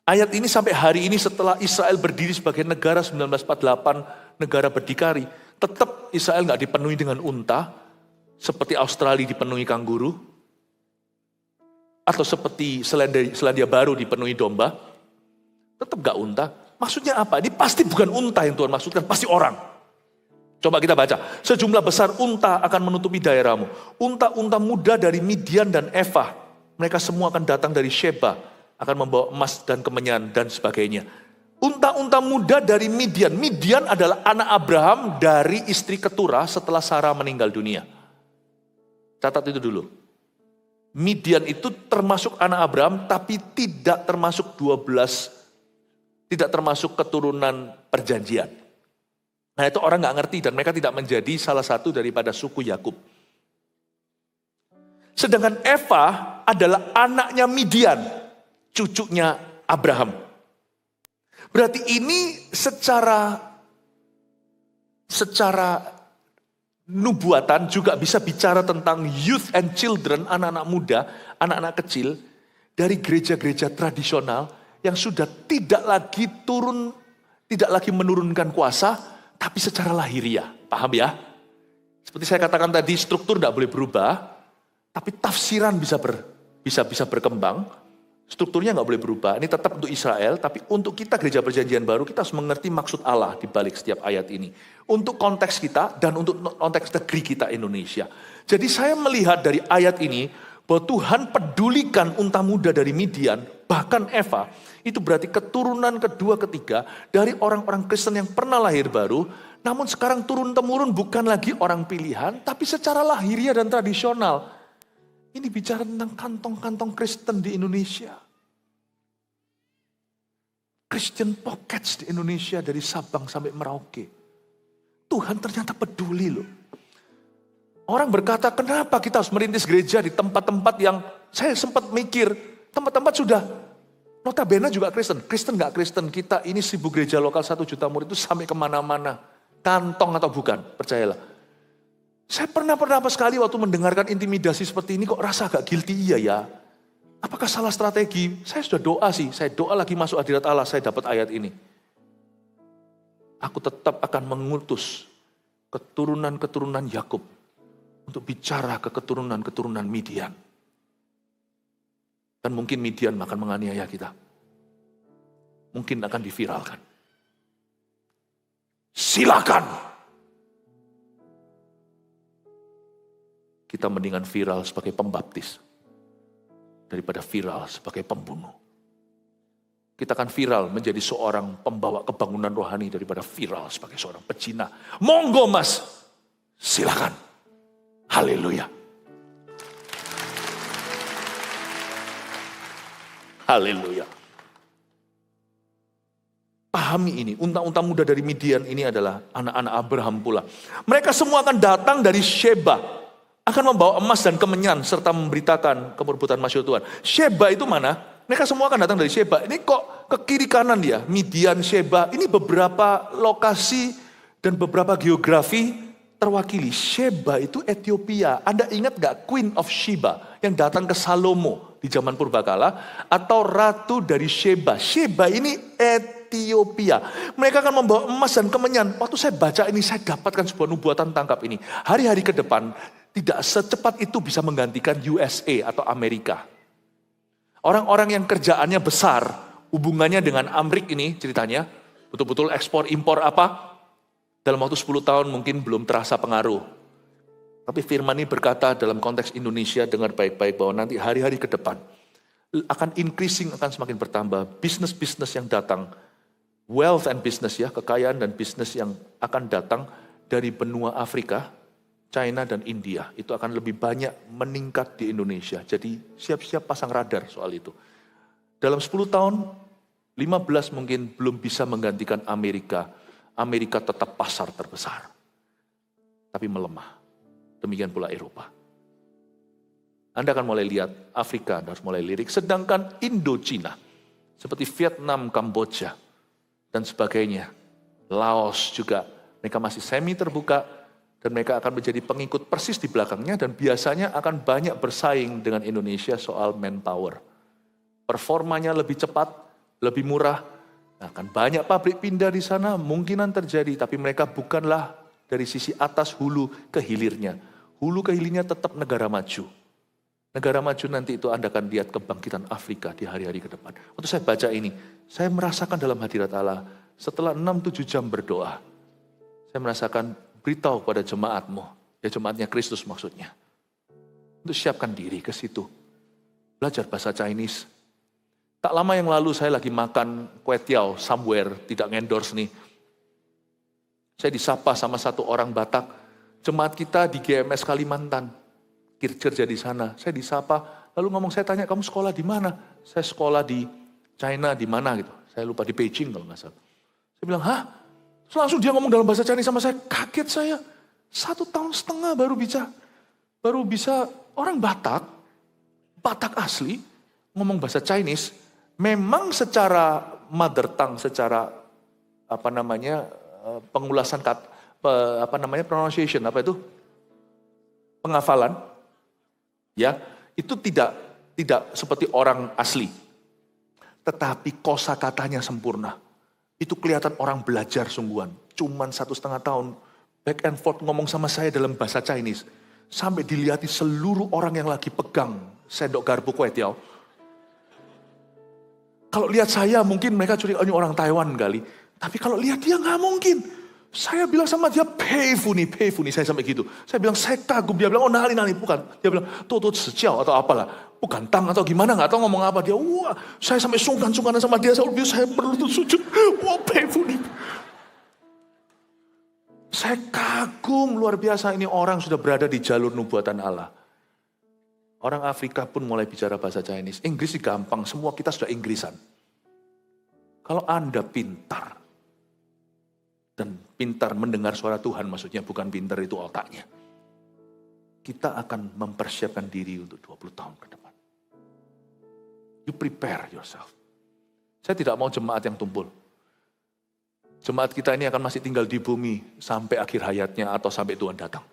Ayat ini sampai hari ini setelah Israel berdiri sebagai negara 1948, negara berdikari, tetap Israel nggak dipenuhi dengan unta, seperti Australia dipenuhi kanguru, atau seperti Selandia Baru dipenuhi domba, tetap nggak unta. Maksudnya apa? Ini pasti bukan unta yang Tuhan maksudkan, pasti orang. Coba kita baca. Sejumlah besar unta akan menutupi daerahmu. Unta-unta muda dari Midian dan Eva. Mereka semua akan datang dari Sheba. Akan membawa emas dan kemenyan dan sebagainya. Unta-unta muda dari Midian. Midian adalah anak Abraham dari istri Keturah setelah Sarah meninggal dunia. Catat itu dulu. Midian itu termasuk anak Abraham tapi tidak termasuk 12. Tidak termasuk keturunan perjanjian. Nah itu orang gak ngerti dan mereka tidak menjadi salah satu daripada suku Yakub. Sedangkan Eva adalah anaknya Midian, cucunya Abraham. Berarti ini secara nubuatan juga bisa bicara tentang youth and children, anak-anak muda, anak-anak kecil dari gereja-gereja tradisional yang sudah tidak lagi menurunkan kuasa, tapi secara lahiriah. Paham ya? Seperti saya katakan tadi, struktur tidak boleh berubah, tapi tafsiran bisa berkembang. Strukturnya nggak boleh berubah. Ini tetap untuk Israel, tapi untuk kita gereja perjanjian baru, kita harus mengerti maksud Allah di balik setiap ayat ini. Untuk konteks kita dan untuk konteks negeri kita Indonesia. Jadi saya melihat dari ayat ini, bahwa Tuhan pedulikan unta muda dari Midian, bahkan Eva, itu berarti keturunan kedua ketiga dari orang-orang Kristen yang pernah lahir baru, namun sekarang turun-temurun bukan lagi orang pilihan, tapi secara lahiriah dan tradisional. Ini bicara tentang kantong-kantong Kristen di Indonesia. Christian pockets di Indonesia dari Sabang sampai Merauke. Tuhan ternyata peduli loh. Orang berkata, kenapa kita harus merintis gereja di tempat-tempat yang saya sempat mikir, tempat-tempat sudah notabene juga Kristen. Kristen gak Kristen, kita ini 1000 gereja lokal 1 juta murid itu sampai kemana-mana. Kantong atau bukan, percayalah. Saya pernah sekali waktu mendengarkan intimidasi seperti ini kok rasa agak guilty, iya ya. Apakah salah strategi? Saya sudah doa sih, saya doa lagi masuk hadirat Allah, saya dapat ayat ini. Aku tetap akan mengutus keturunan-keturunan Yakub untuk bicara ke keturunan-keturunan Midian. Dan mungkin Midian akan menganiaya kita. Mungkin akan diviralkan. Silakan. Kita mendingan viral sebagai pembaptis daripada viral sebagai pembunuh. Kita akan viral menjadi seorang pembawa kebangunan rohani daripada viral sebagai seorang pecina. Monggo mas, silakan. Haleluya. Haleluya. Pahami ini, unta-unta muda dari Midian ini adalah anak-anak Abraham pula. Mereka semua akan datang dari Sheba, akan membawa emas dan kemenyan serta memberitakan keperbuatan masyhur Tuhan. Sheba itu mana? Mereka semua akan datang dari Sheba. Ini kok ke kiri kanan dia, Midian, Sheba. Ini beberapa lokasi dan beberapa geografi terwakili. Sheba itu Ethiopia. Anda ingat gak Queen of Sheba yang datang ke Salomo di zaman purbakala? Atau Ratu dari Sheba. Sheba ini Ethiopia. Mereka akan membawa emas dan kemenyan. Waktu saya baca ini, saya dapatkan sebuah nubuatan tangkap ini. Hari-hari ke depan, tidak secepat itu bisa menggantikan USA atau Amerika. Orang-orang yang kerjaannya besar, hubungannya dengan Amerika ini ceritanya, betul-betul ekspor impor apa? Dalam waktu 10 tahun mungkin belum terasa pengaruh. Tapi firman ini berkata dalam konteks Indonesia, dengar baik-baik bahwa nanti hari-hari ke depan akan increasing, akan semakin bertambah. Bisnis-bisnis yang datang, wealth and business ya, kekayaan dan bisnis yang akan datang dari benua Afrika, China dan India. Itu akan lebih banyak meningkat di Indonesia. Jadi siap-siap pasang radar soal itu. Dalam 10 tahun, 15 mungkin belum bisa menggantikan Amerika. Amerika tetap pasar terbesar, tapi melemah. Demikian pula Eropa. Anda akan mulai lihat Afrika, Anda harus mulai lirik. Sedangkan Indochina, seperti Vietnam, Kamboja, dan sebagainya. Laos juga, mereka masih semi terbuka, Dan mereka akan menjadi pengikut persis di belakangnya dan biasanya akan banyak bersaing dengan Indonesia soal manpower. Performanya lebih cepat, lebih murah. Akan banyak pabrik pindah di sana, mungkinan terjadi. Tapi mereka bukanlah dari sisi atas hulu ke hilirnya. Hulu ke hilirnya tetap negara maju. Negara maju nanti itu Anda akan lihat kebangkitan Afrika di hari-hari ke depan. Waktu saya baca ini, saya merasakan dalam hadirat Allah, setelah 6-7 jam berdoa, saya merasakan beritahu pada jemaatmu, ya jemaatnya Kristus maksudnya, untuk siapkan diri ke situ. Belajar bahasa Chinese. Tak lama yang lalu saya lagi makan kue tiao somewhere, tidak ngendorse nih. Saya disapa sama satu orang Batak, jemaat kita di GMS Kalimantan, kerja di sana. Saya disapa, lalu ngomong, saya tanya, kamu sekolah di mana? Saya sekolah di China, di mana gitu. Saya lupa, di Beijing kalau nggak salah. Saya bilang, hah? Terus langsung dia ngomong dalam bahasa Chinese sama saya, kaget saya. 1,5 tahun baru bisa orang Batak asli, ngomong bahasa Chinese, memang secara mother tongue, secara pengulasan pronunciation, penghafalan, ya, itu tidak seperti orang asli. Tetapi kosakatanya sempurna. Itu kelihatan orang belajar sungguhan. Cuman 1,5 tahun back and forth ngomong sama saya dalam bahasa Chinese. Sampai dilihat seluruh orang yang lagi pegang sendok garpu kue tiao. Kalau lihat saya mungkin mereka curiga, ini orang Taiwan kali. Tapi kalau lihat dia nggak mungkin. Saya bilang sama dia, peifuni, saya sampai gitu. Saya bilang, saya kagum. Dia bilang, oh nali, bukan. Dia bilang, tuh sejauh atau apalah. Bukan tang atau gimana, nggak tahu ngomong apa. Dia, wah, saya sampai sungkan-sungkanan sama dia. Saya perlu sujud. Wah, peifuni. Saya kagum, luar biasa. Ini orang sudah berada di jalur nubuatan Allah. Orang Afrika pun mulai bicara bahasa Chinese. Inggris sih gampang, semua kita sudah Inggrisan. Kalau Anda pintar, dan pintar mendengar suara Tuhan, maksudnya bukan pintar itu otaknya. Kita akan mempersiapkan diri untuk 20 tahun ke depan. You prepare yourself. Saya tidak mau jemaat yang tumpul. Jemaat kita ini akan masih tinggal di bumi sampai akhir hayatnya atau sampai Tuhan datang.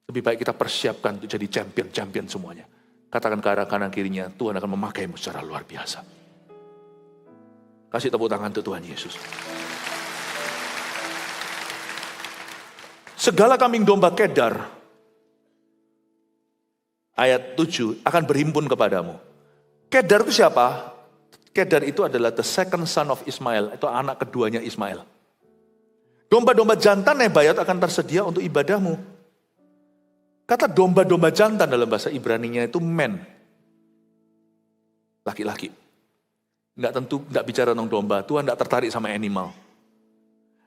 Lebih baik kita persiapkan untuk jadi champion semuanya. Katakan ke arah kanan kirinya, Tuhan akan memakaimu secara luar biasa. Kasih tepuk tangan untuk Tuhan Yesus. Segala kambing domba Kedar, ayat 7, akan berhimpun kepadamu. Kedar itu siapa? Kedar itu adalah the second son of Ismail, itu anak keduanya Ismail. Domba-domba jantan Nebayot akan tersedia untuk ibadahmu. Kata domba-domba jantan dalam bahasa Ibraninya itu men. Laki-laki. Enggak bicara tentang domba, Tuhan enggak tertarik sama animal.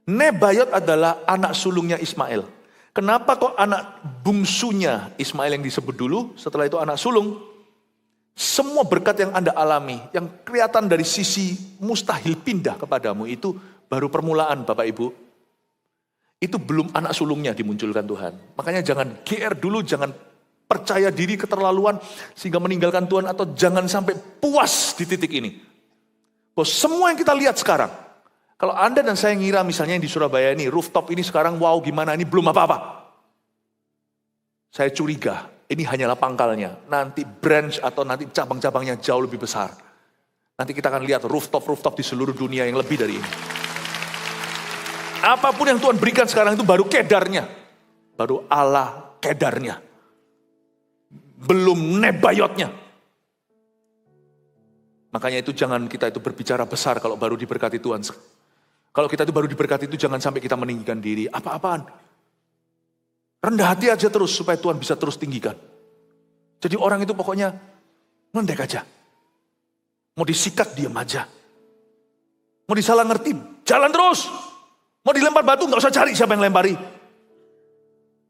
Nebayot adalah anak sulungnya Ismail. Kenapa kok anak bungsunya Ismail yang disebut dulu, setelah itu anak sulung? Semua berkat yang Anda alami, yang kelihatan dari sisi mustahil pindah kepadamu, itu baru permulaan Bapak Ibu. Itu belum anak sulungnya dimunculkan Tuhan. Makanya jangan GR dulu, jangan percaya diri keterlaluan sehingga meninggalkan Tuhan, atau jangan sampai puas di titik ini. Bahwa semua yang kita lihat sekarang, kalau Anda dan saya ngira misalnya yang di Surabaya ini, rooftop ini sekarang wow gimana, ini belum apa-apa. Saya curiga, ini hanyalah pangkalnya. Nanti branch atau nanti cabang-cabangnya jauh lebih besar. Nanti kita akan lihat rooftop di seluruh dunia yang lebih dari ini. Apapun yang Tuhan berikan sekarang itu baru kedarnya. Baru Allah kedarnya. Belum Nebayotnya. Makanya itu jangan kita itu berbicara besar kalau baru diberkati Tuhan. Kalau kita itu baru diberkati itu jangan sampai kita meninggikan diri. Apa-apaan. Rendah hati aja terus supaya Tuhan bisa terus tinggikan. Jadi orang itu pokoknya ngendek aja. Mau disikat diam aja. Mau disalah ngerti, jalan terus. Mau dilempar batu gak usah cari siapa yang lempari.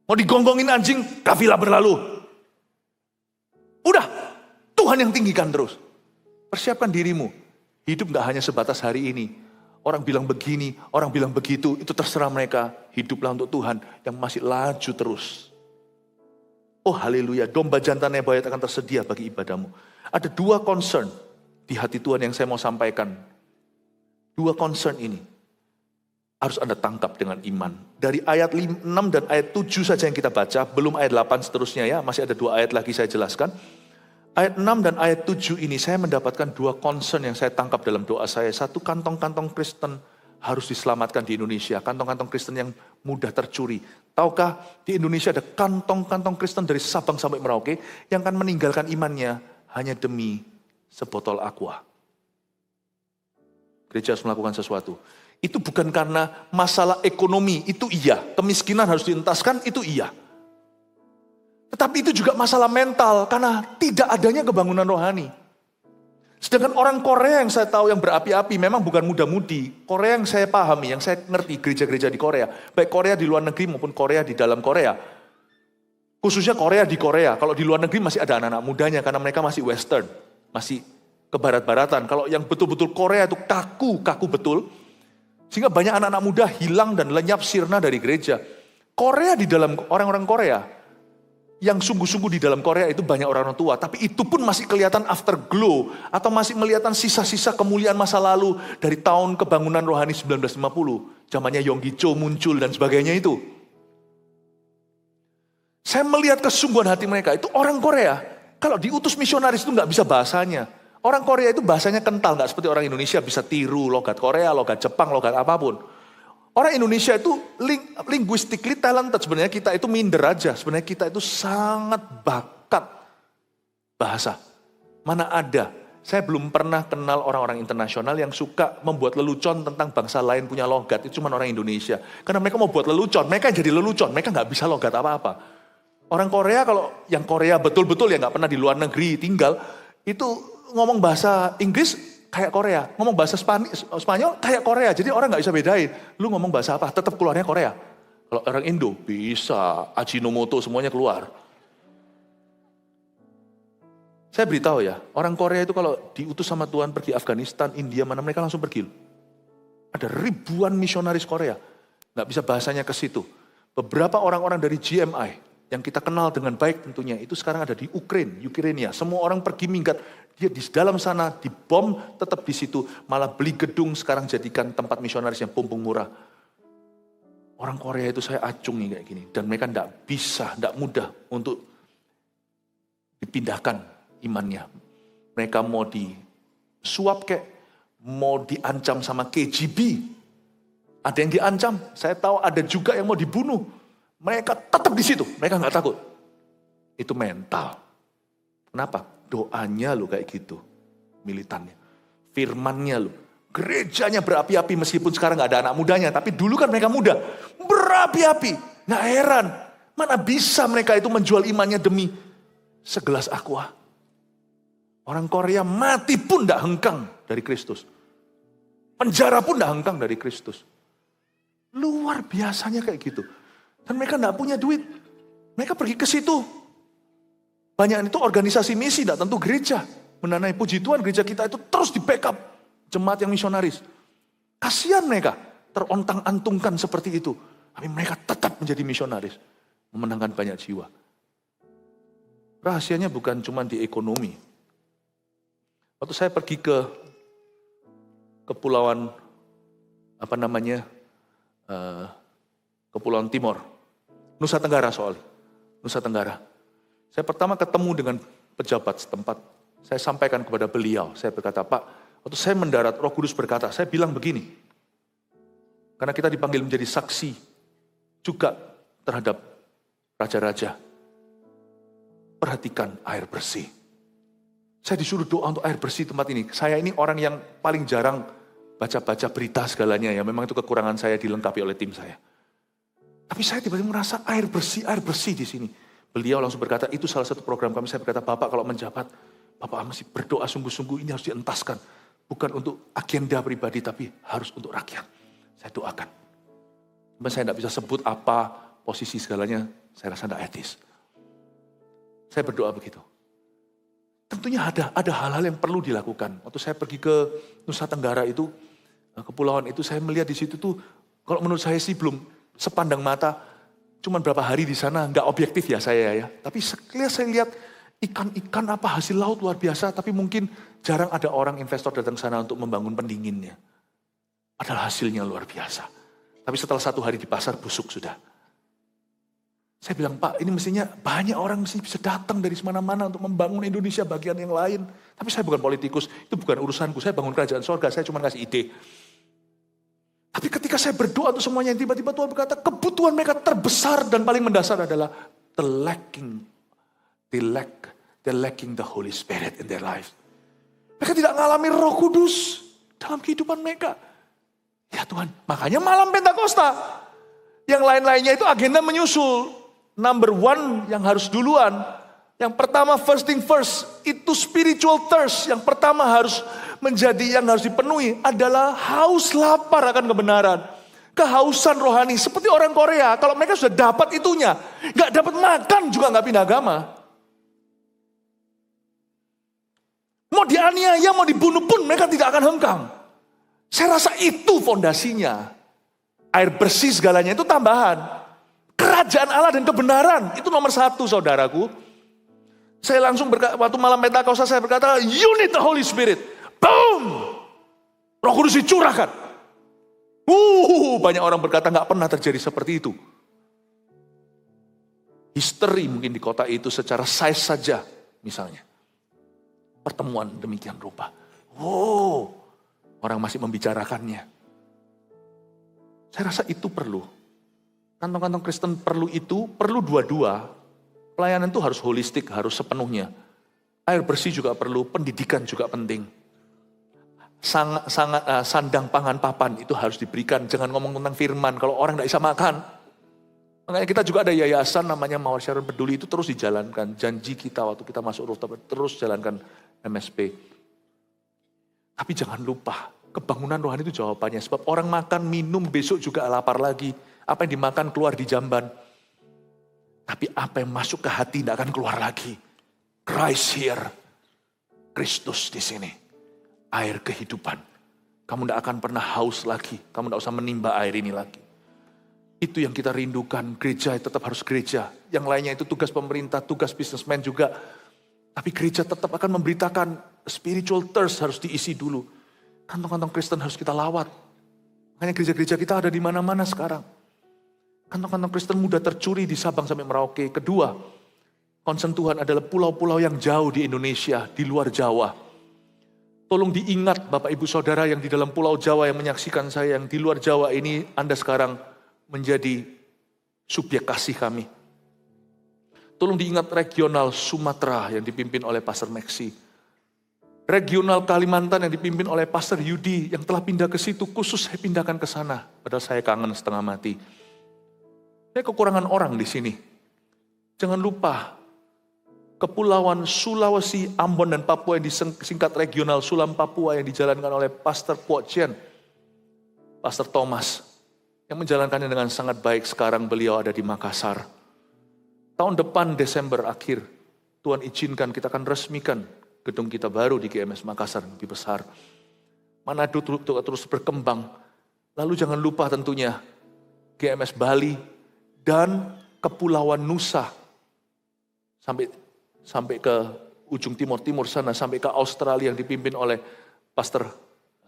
Mau digonggongin anjing, kafilah berlalu. Udah, Tuhan yang tinggikan terus. Persiapkan dirimu. Hidup gak hanya sebatas hari ini. Orang bilang begini, orang bilang begitu, itu terserah mereka. Hiduplah untuk Tuhan yang masih laju terus. Oh haleluya, domba jantan Nebayot akan tersedia bagi ibadahmu. Ada 2 concern di hati Tuhan yang saya mau sampaikan. 2 concern ini. harus Anda tangkap dengan iman. Dari ayat 6 dan ayat 7 saja yang kita baca, belum ayat 8 seterusnya ya, masih ada 2 ayat lagi saya jelaskan. Ayat 6 dan ayat 7 ini saya mendapatkan 2 concern yang saya tangkap dalam doa saya. Satu, kantong-kantong Kristen harus diselamatkan di Indonesia. Kantong-kantong Kristen yang mudah tercuri. Tahukah di Indonesia ada kantong-kantong Kristen dari Sabang sampai Merauke yang akan meninggalkan imannya hanya demi sebotol aqua. Gereja harus melakukan sesuatu. Itu bukan karena masalah ekonomi, itu iya. Kemiskinan harus dientaskan, itu iya. Tetapi itu juga masalah mental, karena tidak adanya kebangunan rohani. Sedangkan orang Korea yang saya tahu yang berapi-api, memang bukan muda-mudi. Korea yang saya pahami, yang saya ngerti gereja-gereja di Korea. Baik Korea di luar negeri maupun Korea di dalam Korea. Khususnya Korea di Korea. Kalau di luar negeri masih ada anak-anak mudanya, karena mereka masih western. Masih ke barat-baratan. Kalau yang betul-betul Korea itu kaku betul. Sehingga banyak anak-anak muda hilang dan lenyap sirna dari gereja. Korea di dalam orang-orang Korea, yang sungguh-sungguh di dalam Korea itu banyak orang tua. Tapi itu pun masih kelihatan afterglow. Atau masih kelihatan sisa-sisa kemuliaan masa lalu dari tahun kebangunan rohani 1950. Zamannya Yonggi Cho muncul dan sebagainya itu. Saya melihat kesungguhan hati mereka. Itu orang Korea. Kalau diutus misionaris itu nggak bisa bahasanya. Orang Korea itu bahasanya kental, nggak seperti orang Indonesia bisa tiru logat Korea, logat Jepang, logat apapun. Orang Indonesia itu linguistically talented, sebenarnya kita itu minder aja. Sebenarnya kita itu sangat bakat bahasa. Mana ada, saya belum pernah kenal orang-orang internasional yang suka membuat lelucon tentang bangsa lain punya logat, itu cuma orang Indonesia. Karena mereka mau buat lelucon, mereka jadi lelucon, mereka nggak bisa logat apa-apa. Orang Korea, kalau yang Korea betul-betul ya nggak pernah di luar negeri tinggal, itu ngomong bahasa Inggris kayak Korea, ngomong bahasa Spanyol kayak Korea. Jadi orang nggak bisa bedain. Lu ngomong bahasa apa, tetap keluarnya Korea. Kalau orang Indo bisa Ajinomoto semuanya keluar. Saya beritahu ya, orang Korea itu kalau diutus sama Tuhan pergi Afghanistan, India, mana mereka langsung pergi. Ada ribuan misionaris Korea, nggak bisa bahasanya ke situ. Beberapa orang-orang dari GMI yang kita kenal dengan baik tentunya, itu sekarang ada di Ukraina. Semua orang pergi minggat, dia di dalam sana dibom, tetap di situ. Malah beli gedung sekarang jadikan tempat misionaris yang pumpung murah. Orang Korea itu saya acungi kayak gini. Dan mereka tidak mudah untuk dipindahkan imannya. Mereka mau disuap kayak, mau diancam sama KGB. Ada yang diancam, saya tahu ada juga yang mau dibunuh. Mereka tetap di situ, mereka nggak takut. Itu mental. Kenapa? Doanya lo kayak gitu, militannya. Firmannya lo, gerejanya berapi-api meskipun sekarang nggak ada anak mudanya. Tapi dulu kan mereka muda, berapi-api. Nggak heran, mana bisa mereka itu menjual imannya demi segelas aqua. Orang Korea mati pun nggak hengkang dari Kristus. Penjara pun nggak hengkang dari Kristus. Luar biasanya kayak gitu. Dan mereka tidak punya duit. Mereka pergi ke situ. Banyak itu organisasi misi, tidak tentu gereja. Mendanai, puji Tuhan gereja kita itu terus di backup jemaat yang misionaris. Kasihan mereka terontang-antungkan seperti itu. Tapi mereka tetap menjadi misionaris. Memenangkan banyak jiwa. Rahasianya bukan cuma di ekonomi. Waktu saya pergi ke kepulauan, Kepulauan Timor, Nusa Tenggara soalnya. Nusa Tenggara. Saya pertama ketemu dengan pejabat setempat. Saya sampaikan kepada beliau. Saya berkata, Pak, waktu saya mendarat, Roh Kudus berkata, saya bilang begini. Karena kita dipanggil menjadi saksi juga terhadap raja-raja. Perhatikan air bersih. Saya disuruh doa untuk air bersih tempat ini. Saya ini orang yang paling jarang baca-baca berita segalanya ya. Memang itu kekurangan saya dilengkapi oleh tim saya. Tapi saya tiba-tiba merasa air bersih di sini. Beliau langsung berkata, itu salah satu program kami. Saya berkata, Bapak kalau menjabat, Bapak mesti berdoa sungguh-sungguh, ini harus dientaskan. Bukan untuk agenda pribadi, tapi harus untuk rakyat. Saya doakan. Tapi saya tidak bisa sebut apa posisi segalanya, saya rasa tidak etis. Saya berdoa begitu. Tentunya ada hal-hal yang perlu dilakukan. Waktu saya pergi ke Nusa Tenggara itu, kepulauan itu, saya melihat di situ tuh, kalau menurut saya sih belum sepandang mata, cuman berapa hari di sana, nggak objektif ya saya ya. Tapi saya lihat ikan-ikan apa hasil laut luar biasa, tapi mungkin jarang ada orang investor datang sana untuk membangun pendinginnya. Padahal hasilnya luar biasa. Tapi setelah 1 hari di pasar busuk sudah. Saya bilang, Pak, ini mestinya banyak orang mesti bisa datang dari semana-mana untuk membangun Indonesia bagian yang lain. Tapi saya bukan politikus, itu bukan urusanku. Saya bangun kerajaan sorga, saya cuma kasih ide. Tapi ketika saya berdoa untuk semuanya, tiba-tiba Tuhan berkata, kebutuhan mereka terbesar dan paling mendasar adalah they're lacking the Holy Spirit in their life. Mereka tidak mengalami Roh Kudus dalam kehidupan mereka. Ya Tuhan, makanya malam Pentakosta. Yang lain-lainnya itu agenda menyusul. Number 1 yang harus duluan. Yang pertama, first thing first, itu spiritual thirst. Yang pertama harus menjadi yang harus dipenuhi adalah haus lapar akan kebenaran. Kehausan rohani. Seperti orang Korea, kalau mereka sudah dapat itunya, gak dapat makan juga gak pindah agama. Mau dianiaya, mau dibunuh pun mereka tidak akan hengkang. Saya rasa itu fondasinya. Air bersih segalanya itu tambahan. Kerajaan Allah dan kebenaran itu nomor 1, saudaraku. Saya langsung waktu malam Pentakosta saya berkata, you need the Holy Spirit. Boom! Roh Kudus dicurahkan. Banyak orang berkata gak pernah terjadi seperti itu. Histeri mungkin di kota itu secara size saja misalnya. Pertemuan demikian rupa. Orang masih membicarakannya. Saya rasa itu perlu. Kantong-kantong Kristen perlu itu, perlu dua-dua. Pelayanan itu harus holistik, harus sepenuhnya. Air bersih juga perlu, pendidikan juga penting. Sandang pangan papan itu harus diberikan. Jangan ngomong tentang firman kalau orang tidak bisa makan. Makanya kita juga ada yayasan namanya Mawar Sharon Peduli, itu terus dijalankan. Janji kita waktu kita masuk rooftop, terus jalankan MSP. Tapi jangan lupa, kebangunan rohani itu jawabannya. Sebab orang makan, minum, besok juga lapar lagi. Apa yang dimakan keluar di jamban. Tapi apa yang masuk ke hati tidak akan keluar lagi. Christ here. Kristus di sini. Air kehidupan. Kamu tidak akan pernah haus lagi. Kamu tidak usah menimba air ini lagi. Itu yang kita rindukan. Gereja tetap harus gereja. Yang lainnya itu tugas pemerintah, tugas businessman juga. Tapi gereja tetap akan memberitakan spiritual thirst harus diisi dulu. Kantong-kantong Kristen harus kita lawat. Makanya gereja-gereja kita ada di mana-mana sekarang. Kantong-kantong Kristen mudah tercuri di Sabang sampai Merauke. Kedua, concern Tuhan adalah pulau-pulau yang jauh di Indonesia, di luar Jawa. Tolong diingat Bapak Ibu Saudara yang di dalam pulau Jawa yang menyaksikan saya, yang di luar Jawa ini Anda sekarang menjadi subjek kasih kami. Tolong diingat regional Sumatera yang dipimpin oleh Pastor Maxi. Regional Kalimantan yang dipimpin oleh Pastor Yudi yang telah pindah ke situ, khusus saya pindahkan ke sana. Padahal saya kangen setengah mati. Saya kekurangan orang di sini. Jangan lupa, Kepulauan Sulawesi, Ambon dan Papua yang disingkat regional Sulam Papua yang dijalankan oleh Pastor Puat Chen, Pastor Thomas, yang menjalankannya dengan sangat baik. Sekarang beliau ada di Makassar. Tahun depan Desember akhir, Tuhan izinkan kita akan resmikan gedung kita baru di GMS Makassar yang lebih besar. Manado terus berkembang. Lalu jangan lupa tentunya GMS Bali dan Kepulauan Nusa sampai ke ujung timur sana, sampai ke Australia yang dipimpin oleh Pastor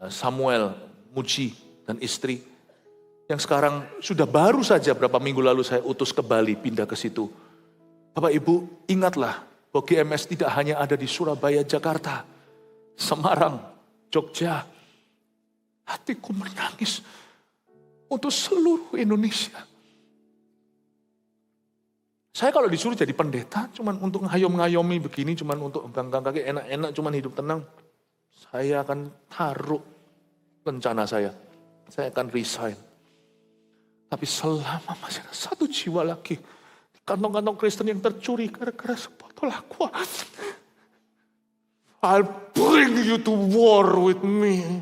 Samuel Muji dan istri. Yang sekarang sudah baru saja berapa minggu lalu saya utus ke Bali, pindah ke situ. Bapak Ibu, ingatlah bahwa GMS tidak hanya ada di Surabaya, Jakarta, Semarang, Jogja. Hatiku menangis untuk seluruh Indonesia. Saya kalau disuruh jadi pendeta, cuman untuk ngayom-ngayomi begini, cuman untuk ganggang kaki enak-enak, cuman hidup tenang, saya akan taruh rencana saya. Saya akan resign. Tapi selama masih ada satu jiwa lagi, kantong-kantong Kristen yang tercuri gara-gara sebotol aqua, I'll bring you to war with me.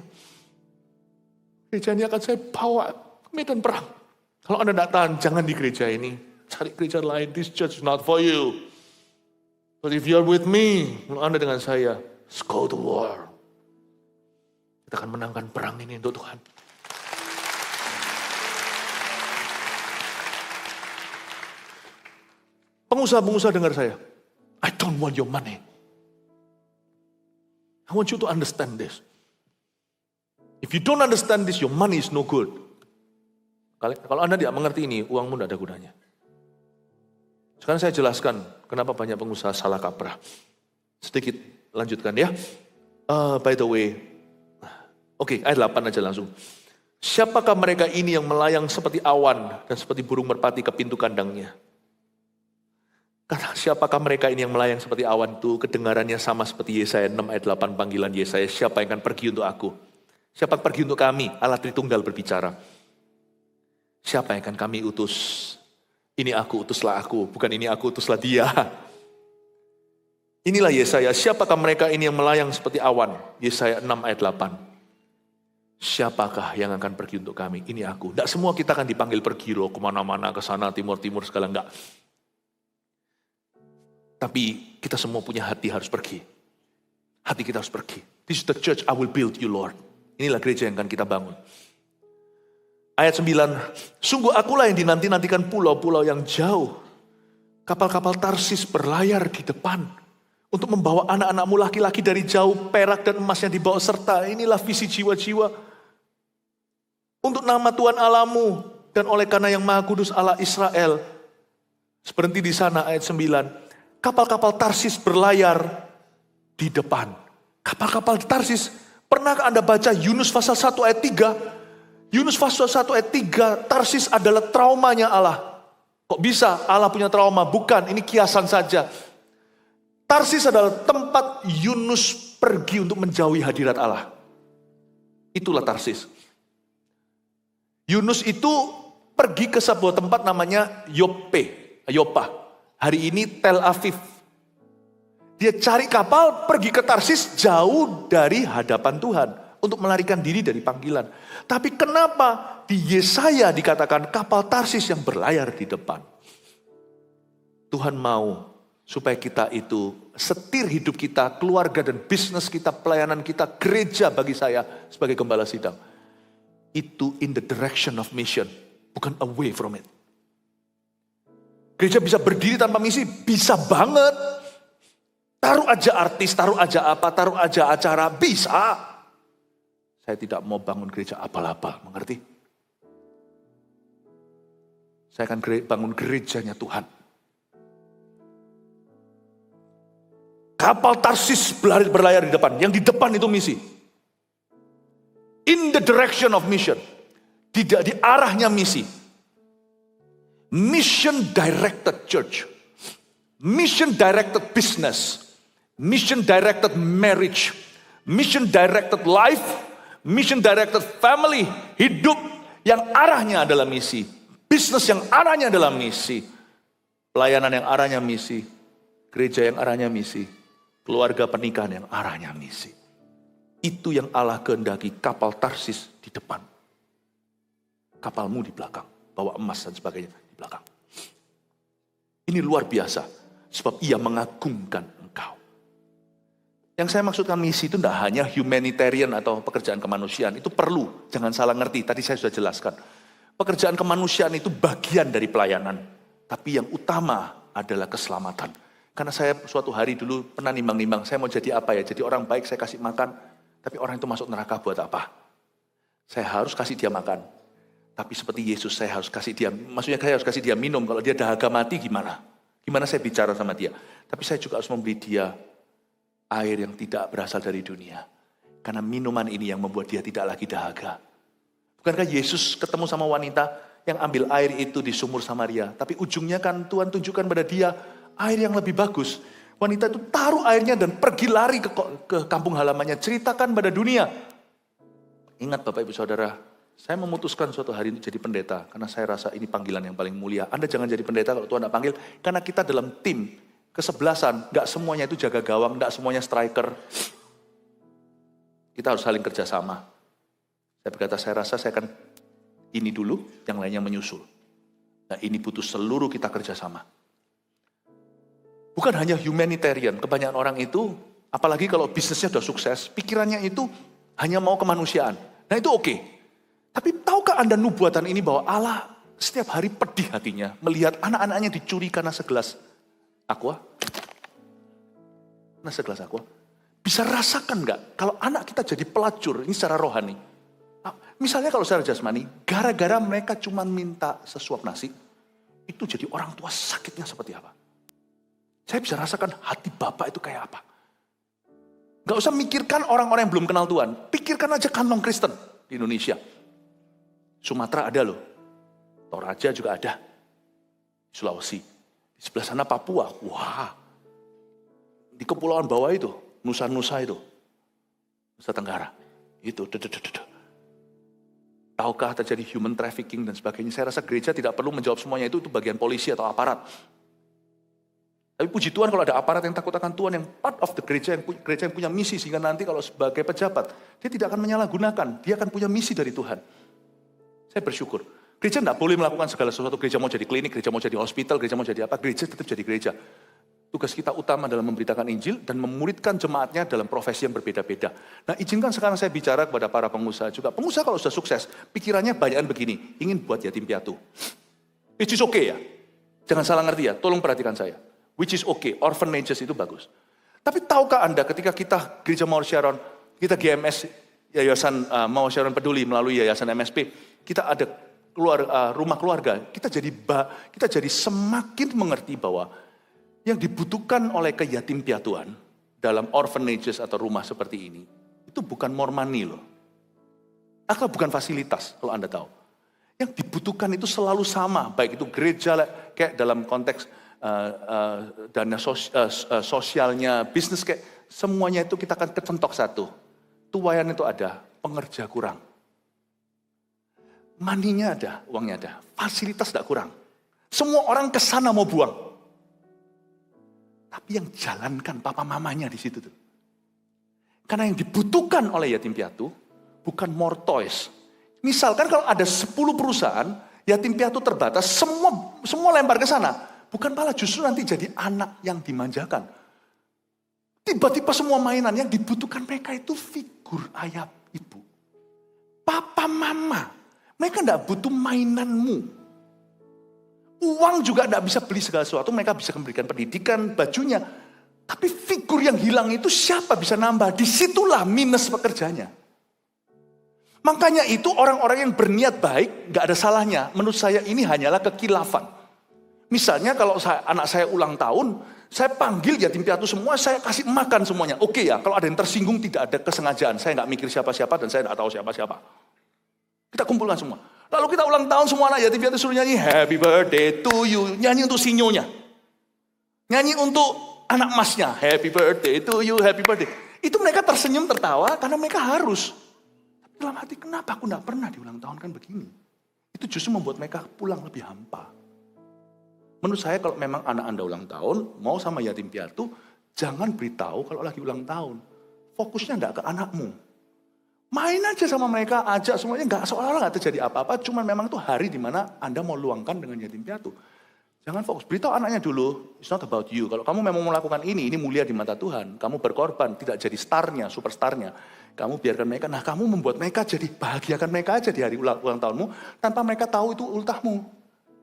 Gereja ini akan saya bawa ke medan perang. Kalau Anda tidak tahan, jangan di gereja ini. Cari gereja lain, this church is not for you. But if you're with me, kalau Anda dengan saya, let's go to war. Kita akan menangkan perang ini untuk Tuhan. Pengusaha-pengusaha dengar saya. I don't want your money. I want you to understand this. If you don't understand this, your money is no good. Kalau Anda tidak mengerti ini, uangmu tidak ada gunanya. Sekarang saya jelaskan kenapa banyak pengusaha salah kaprah. Sedikit lanjutkan ya. By the way, oke, ayat 8 aja langsung. Siapakah mereka ini yang melayang seperti awan dan seperti burung merpati ke pintu kandangnya? Kata siapakah mereka ini yang melayang seperti awan itu, kedengarannya sama seperti Yesaya 6 ayat 8 panggilan Yesaya, siapa yang akan pergi untuk aku? Siapa yang pergi untuk kami? Allah Tritunggal berbicara. Siapa yang akan kami utus? Ini aku, utuslah aku, bukan ini aku, utuslah dia. Inilah Yesaya, siapakah mereka ini yang melayang seperti awan? Yesaya 6 ayat 8. Siapakah yang akan pergi untuk kami? Ini aku. Tidak semua kita akan dipanggil pergi loh, kemana-mana, ke sana, timur-timur, segala enggak. Tapi kita semua punya hati harus pergi. Hati kita harus pergi. This is the church I will build you, Lord. Inilah gereja yang akan kita bangun. Ayat 9, sungguh akulah yang dinanti-nantikan pulau-pulau yang jauh. Kapal-kapal Tarsis berlayar di depan. Untuk membawa anak-anakmu laki-laki dari jauh, perak dan emas yang dibawa serta. Inilah visi jiwa-jiwa. Untuk nama Tuhan Allahmu dan oleh karena yang Maha Kudus Allah Israel. Berhenti di sana ayat 9. Kapal-kapal Tarsis berlayar di depan. Kapal-kapal Tarsis, pernahkah Anda baca Yunus pasal 1 ayat 3? Yunus pasal 1 ayat 3, Tarsis adalah traumanya Allah. Kok bisa Allah punya trauma? Bukan, ini kiasan saja. Tarsis adalah tempat Yunus pergi untuk menjauhi hadirat Allah. Itulah Tarsis. Yunus itu pergi ke sebuah tempat namanya Yopa. Hari ini Tel Aviv. Dia cari kapal pergi ke Tarsis jauh dari hadapan Tuhan. Untuk melarikan diri dari panggilan. Tapi kenapa di Yesaya dikatakan kapal Tarsis yang berlayar di depan? Tuhan mau supaya kita itu setir hidup kita, keluarga dan bisnis kita, pelayanan kita, gereja bagi saya sebagai gembala sidang. Itu in the direction of mission, bukan away from it. Gereja bisa berdiri tanpa misi, bisa banget. Taruh aja artis, taruh aja apa, taruh aja acara, bisa. Saya tidak mau bangun gereja abal-abal, mengerti? Saya akan bangun gerejanya Tuhan. Kapal Tarsis berlayar di depan, yang di depan itu misi. In the direction of mission. Tidak di arahnya misi. Mission directed church. Mission directed business. Mission directed marriage. Mission directed life. Mission directed family. Hidup yang arahnya adalah misi. Bisnis yang arahnya adalah misi. Pelayanan yang arahnya misi. Gereja yang arahnya misi. Keluarga pernikahan yang arahnya misi. Itu yang Allah kehendaki, kapal Tarsis di depan. Kapalmu di belakang, bawa emas dan sebagainya di belakang. Ini luar biasa, sebab ia mengagungkan engkau. Yang saya maksudkan misi itu tidak hanya humanitarian atau pekerjaan kemanusiaan, itu perlu, jangan salah ngerti, tadi saya sudah jelaskan. Pekerjaan kemanusiaan itu bagian dari pelayanan, tapi yang utama adalah keselamatan. Karena saya suatu hari dulu pernah nimbang-nimbang, saya mau jadi apa ya, jadi orang baik saya kasih makan, tapi orang itu masuk neraka buat apa? Saya harus kasih dia makan. Tapi seperti Yesus saya harus kasih dia, maksudnya saya harus kasih dia minum. Kalau dia dahaga mati gimana? Gimana saya bicara sama dia? Tapi saya juga harus memberi dia air yang tidak berasal dari dunia. Karena minuman ini yang membuat dia tidak lagi dahaga. Bukankah Yesus ketemu sama wanita yang ambil air itu di sumur Samaria? Tapi ujungnya kan Tuhan tunjukkan pada dia air yang lebih bagus. Wanita itu taruh airnya dan pergi lari ke kampung halamannya. Ceritakan pada dunia. Ingat Bapak Ibu Saudara, saya memutuskan suatu hari untuk jadi pendeta. Karena saya rasa ini panggilan yang paling mulia. Anda jangan jadi pendeta kalau Tuhan tidak panggil. Karena kita dalam tim, kesebelasan. Gak semuanya itu jaga gawang, gak semuanya striker. Kita harus saling kerjasama. Saya berkata, saya rasa saya akan ini dulu, yang lainnya menyusul. Nah ini butuh seluruh kita kerjasama. Bukan hanya humanitarian, kebanyakan orang itu, apalagi kalau bisnisnya sudah sukses, pikirannya itu hanya mau kemanusiaan. Nah itu oke. Tapi tahukah Anda nubuatan ini bahwa Allah setiap hari pedih hatinya melihat anak-anaknya dicuri karena segelas aqua? Karena segelas aqua. Bisa rasakan nggak kalau anak kita jadi pelacur, ini secara rohani. Misalnya kalau secara jasmani, gara-gara mereka cuma minta sesuap nasi, itu jadi orang tua sakitnya seperti apa. Saya bisa rasakan hati bapak itu kayak apa. Gak usah mikirkan orang-orang yang belum kenal Tuhan. Pikirkan aja kantong Kristen di Indonesia. Sumatera ada loh. Toraja juga ada. Sulawesi. Di sebelah sana Papua. Wah. Di kepulauan bawah itu. Nusa-Nusa itu. Nusa Tenggara. Itu. Tahukah terjadi human trafficking dan sebagainya? Saya rasa gereja tidak perlu menjawab semuanya itu bagian polisi atau aparat. Tapi puji Tuhan kalau ada aparat yang takut akan Tuhan, yang part of the gereja yang punya misi, sehingga nanti kalau sebagai pejabat, dia tidak akan menyalahgunakan, dia akan punya misi dari Tuhan. Saya bersyukur. Gereja tidak boleh melakukan segala sesuatu, gereja mau jadi klinik, gereja mau jadi hospital, gereja mau jadi apa, gereja tetap jadi gereja. Tugas kita utama adalah memberitakan Injil dan memuridkan jemaatnya dalam profesi yang berbeda-beda. Nah, izinkan sekarang saya bicara kepada para pengusaha juga. Pengusaha kalau sudah sukses, pikirannya banyakan begini, ingin buat yatim piatu. Which is okay ya. Jangan salah ngerti ya, tolong perhatikan saya. Which is okay, orphanages itu bagus. Tapi tahukah Anda ketika kita Gereja Mawar Sharon, kita GMS, Yayasan Mawar Sharon Peduli melalui Yayasan MSP, kita ada rumah keluarga, kita jadi semakin mengerti bahwa yang dibutuhkan oleh keyatim piatuan dalam orphanages atau rumah seperti ini, itu bukan more money loh. Atau bukan fasilitas kalau Anda tahu. Yang dibutuhkan itu selalu sama, baik itu gereja kayak dalam konteks dana sosialnya, bisnis kayak semuanya itu kita akan kecentok satu. Tuayan itu ada, pengerja kurang. Maninya ada, uangnya ada, fasilitas tidak kurang. Semua orang ke sana mau buang. Tapi yang jalankan papa mamanya di situ tuh. Karena yang dibutuhkan oleh yatim piatu bukan more toys. Misalkan kalau ada 10 perusahaan, yatim piatu terbatas, semua lempar ke sana. Bukan malah justru nanti jadi anak yang dimanjakan. Tiba-tiba semua mainan yang dibutuhkan mereka itu figur ayah ibu. Papa mama. Mereka tidak butuh mainanmu. Uang juga tidak bisa beli segala sesuatu, mereka bisa memberikan pendidikan, bajunya. Tapi figur yang hilang itu siapa bisa nambah? Disitulah minus pekerjanya. Makanya itu orang-orang yang berniat baik, gak ada salahnya. Menurut saya ini hanyalah kekilafan. Misalnya kalau anak saya ulang tahun, saya panggil yatim piatu semua, saya kasih makan semuanya. Oke ya, kalau ada yang tersinggung tidak ada kesengajaan. Saya gak mikir siapa-siapa dan saya gak tahu siapa-siapa. Kita kumpulkan semua. Lalu kita ulang tahun semua anak yatim piatu suruh nyanyi Happy Birthday to you. Nyanyi untuk sinyonya. Nyanyi untuk anak masnya. Happy Birthday to you, Happy Birthday. Itu mereka tersenyum tertawa karena mereka harus. Tapi dalam hati kenapa aku gak pernah diulang tahun kan begini. Itu justru membuat mereka pulang lebih hampa. Menurut saya kalau memang anak Anda ulang tahun, mau sama yatim piatu, jangan beritahu kalau lagi ulang tahun. Fokusnya gak ke anakmu. Main aja sama mereka, ajak semuanya, seolah-olah nggak terjadi apa-apa, cuman memang itu hari dimana Anda mau luangkan dengan yatim piatu. Jangan fokus, beritahu anaknya dulu, it's not about you. Kalau kamu memang melakukan ini mulia di mata Tuhan. Kamu berkorban, tidak jadi starnya, superstarnya. Kamu biarkan mereka, kamu membuat mereka jadi, bahagiakan mereka aja di hari ulang tahunmu, tanpa mereka tahu itu ultahmu.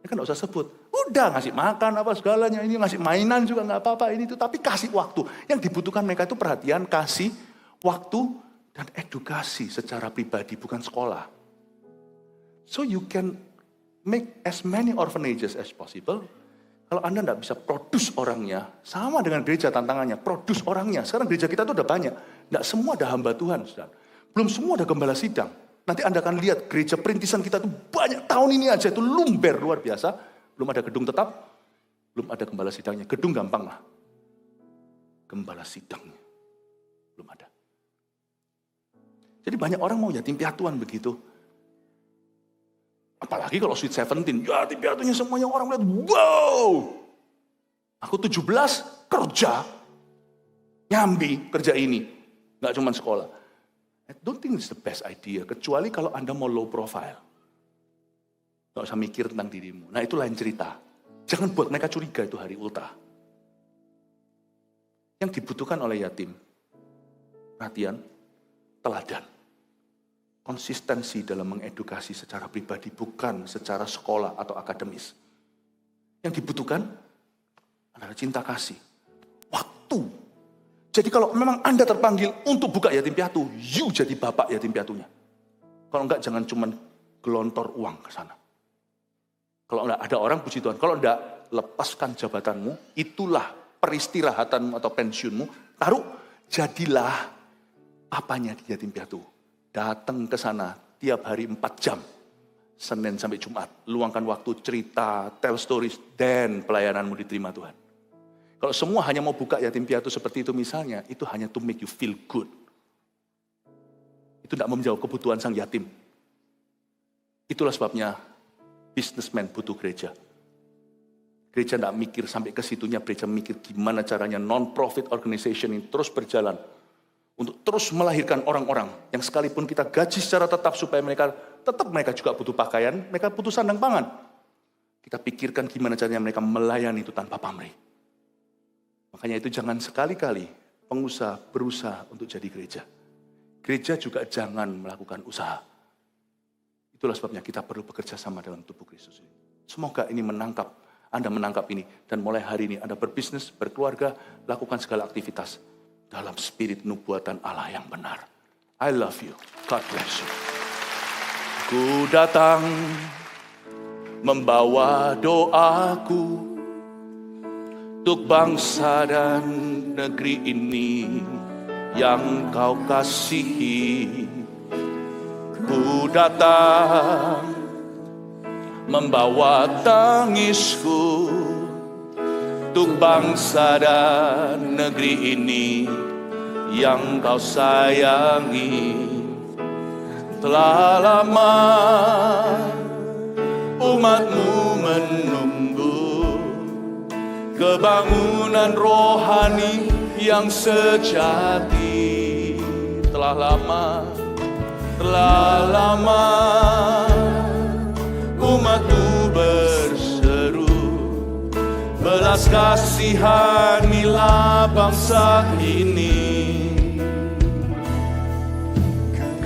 Mereka nggak usah sebut, udah ngasih makan apa segalanya, ini ngasih mainan juga nggak apa-apa, ini itu, tapi kasih waktu. Yang dibutuhkan mereka itu perhatian, kasih waktu, dan edukasi secara pribadi, bukan sekolah. So you can make as many orphanages as possible. Kalau Anda tidak bisa produce orangnya, sama dengan gereja tantangannya, produce orangnya. Sekarang gereja kita itu udah banyak. Tidak semua ada hamba Tuhan, saudara. Belum semua ada gembala sidang. Nanti Anda akan lihat gereja perintisan kita itu banyak tahun ini aja, itu lumber luar biasa. Belum ada gedung tetap, belum ada gembala sidangnya. Gedung gampang lah. Gembala sidangnya belum ada. Jadi banyak orang mau yatim piatuan begitu. Apalagi kalau Sweet 17, yatim piatunya semuanya orang lihat, wow. Aku 17 kerja, nyambi kerja ini. Gak cuma sekolah. I don't think it's the best idea, kecuali kalau Anda mau low profile. Gak usah mikir tentang dirimu. Nah itu lain cerita. Jangan buat mereka curiga itu hari ultah. Yang dibutuhkan oleh yatim, perhatian, teladan. Konsistensi dalam mengedukasi secara pribadi, bukan secara sekolah atau akademis. Yang dibutuhkan adalah cinta kasih, waktu. Jadi kalau memang Anda terpanggil untuk buka yatim piatu, you jadi bapak yatim piatunya. Kalau enggak jangan cuman gelontor uang ke sana. Kalau enggak ada orang puji Tuhan. Kalau enggak lepaskan jabatanmu, itulah peristirahatanmu atau pensiunmu. Taruh, jadilah apanya di yatim piatu. Datang ke sana tiap hari 4 jam. Senin sampai Jumat. Luangkan waktu cerita, tell stories, dan pelayananmu diterima Tuhan. Kalau semua hanya mau buka yatim piatu seperti itu misalnya, itu hanya to make you feel good. Itu tidak menjawab kebutuhan sang yatim. Itulah sebabnya businessman butuh gereja. Gereja tidak mikir sampai ke situnya, gereja mikir gimana caranya non-profit organization ini terus berjalan. Untuk terus melahirkan orang-orang yang sekalipun kita gaji secara tetap supaya mereka juga butuh pakaian, mereka butuh sandang pangan. Kita pikirkan gimana caranya mereka melayani itu tanpa pamrih. Makanya itu jangan sekali-kali pengusaha berusaha untuk jadi gereja. Gereja juga jangan melakukan usaha. Itulah sebabnya kita perlu bekerja sama dalam tubuh Kristus ini. Semoga ini Anda menangkap ini. Dan mulai hari ini Anda berbisnis, berkeluarga, lakukan segala aktivitas dalam spirit nubuatan Allah yang benar. I love you. God bless you. Ku datang membawa doaku untuk bangsa dan negeri ini yang kau kasihi. Ku datang membawa tangisku untuk bangsa dan negeri ini yang kau sayangi. Telah lama umatmu menunggu kebangunan rohani yang sejati. Telah lama umatmu berseru, belas kasihanilah bangsa ini.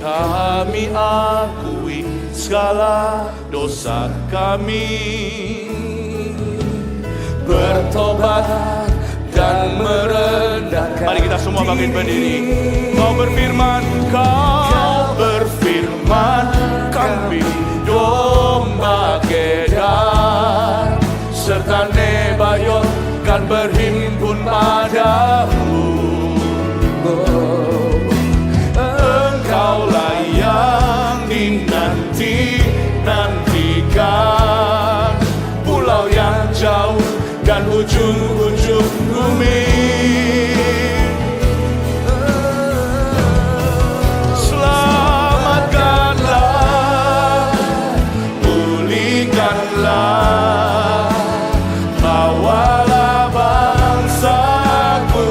Kami akui segala dosa kami, bertobat dan merendahkan. Mari kita semua bangkit berdiri. Kau berfirman, kami domba Kedar serta Nebayot kan berhimpun padamu. Engkaulah yang dinantikan, pulau yang jauh dan ujung-ujung bumi. Selamatkanlah, pulihkanlah, bawalah bangsaku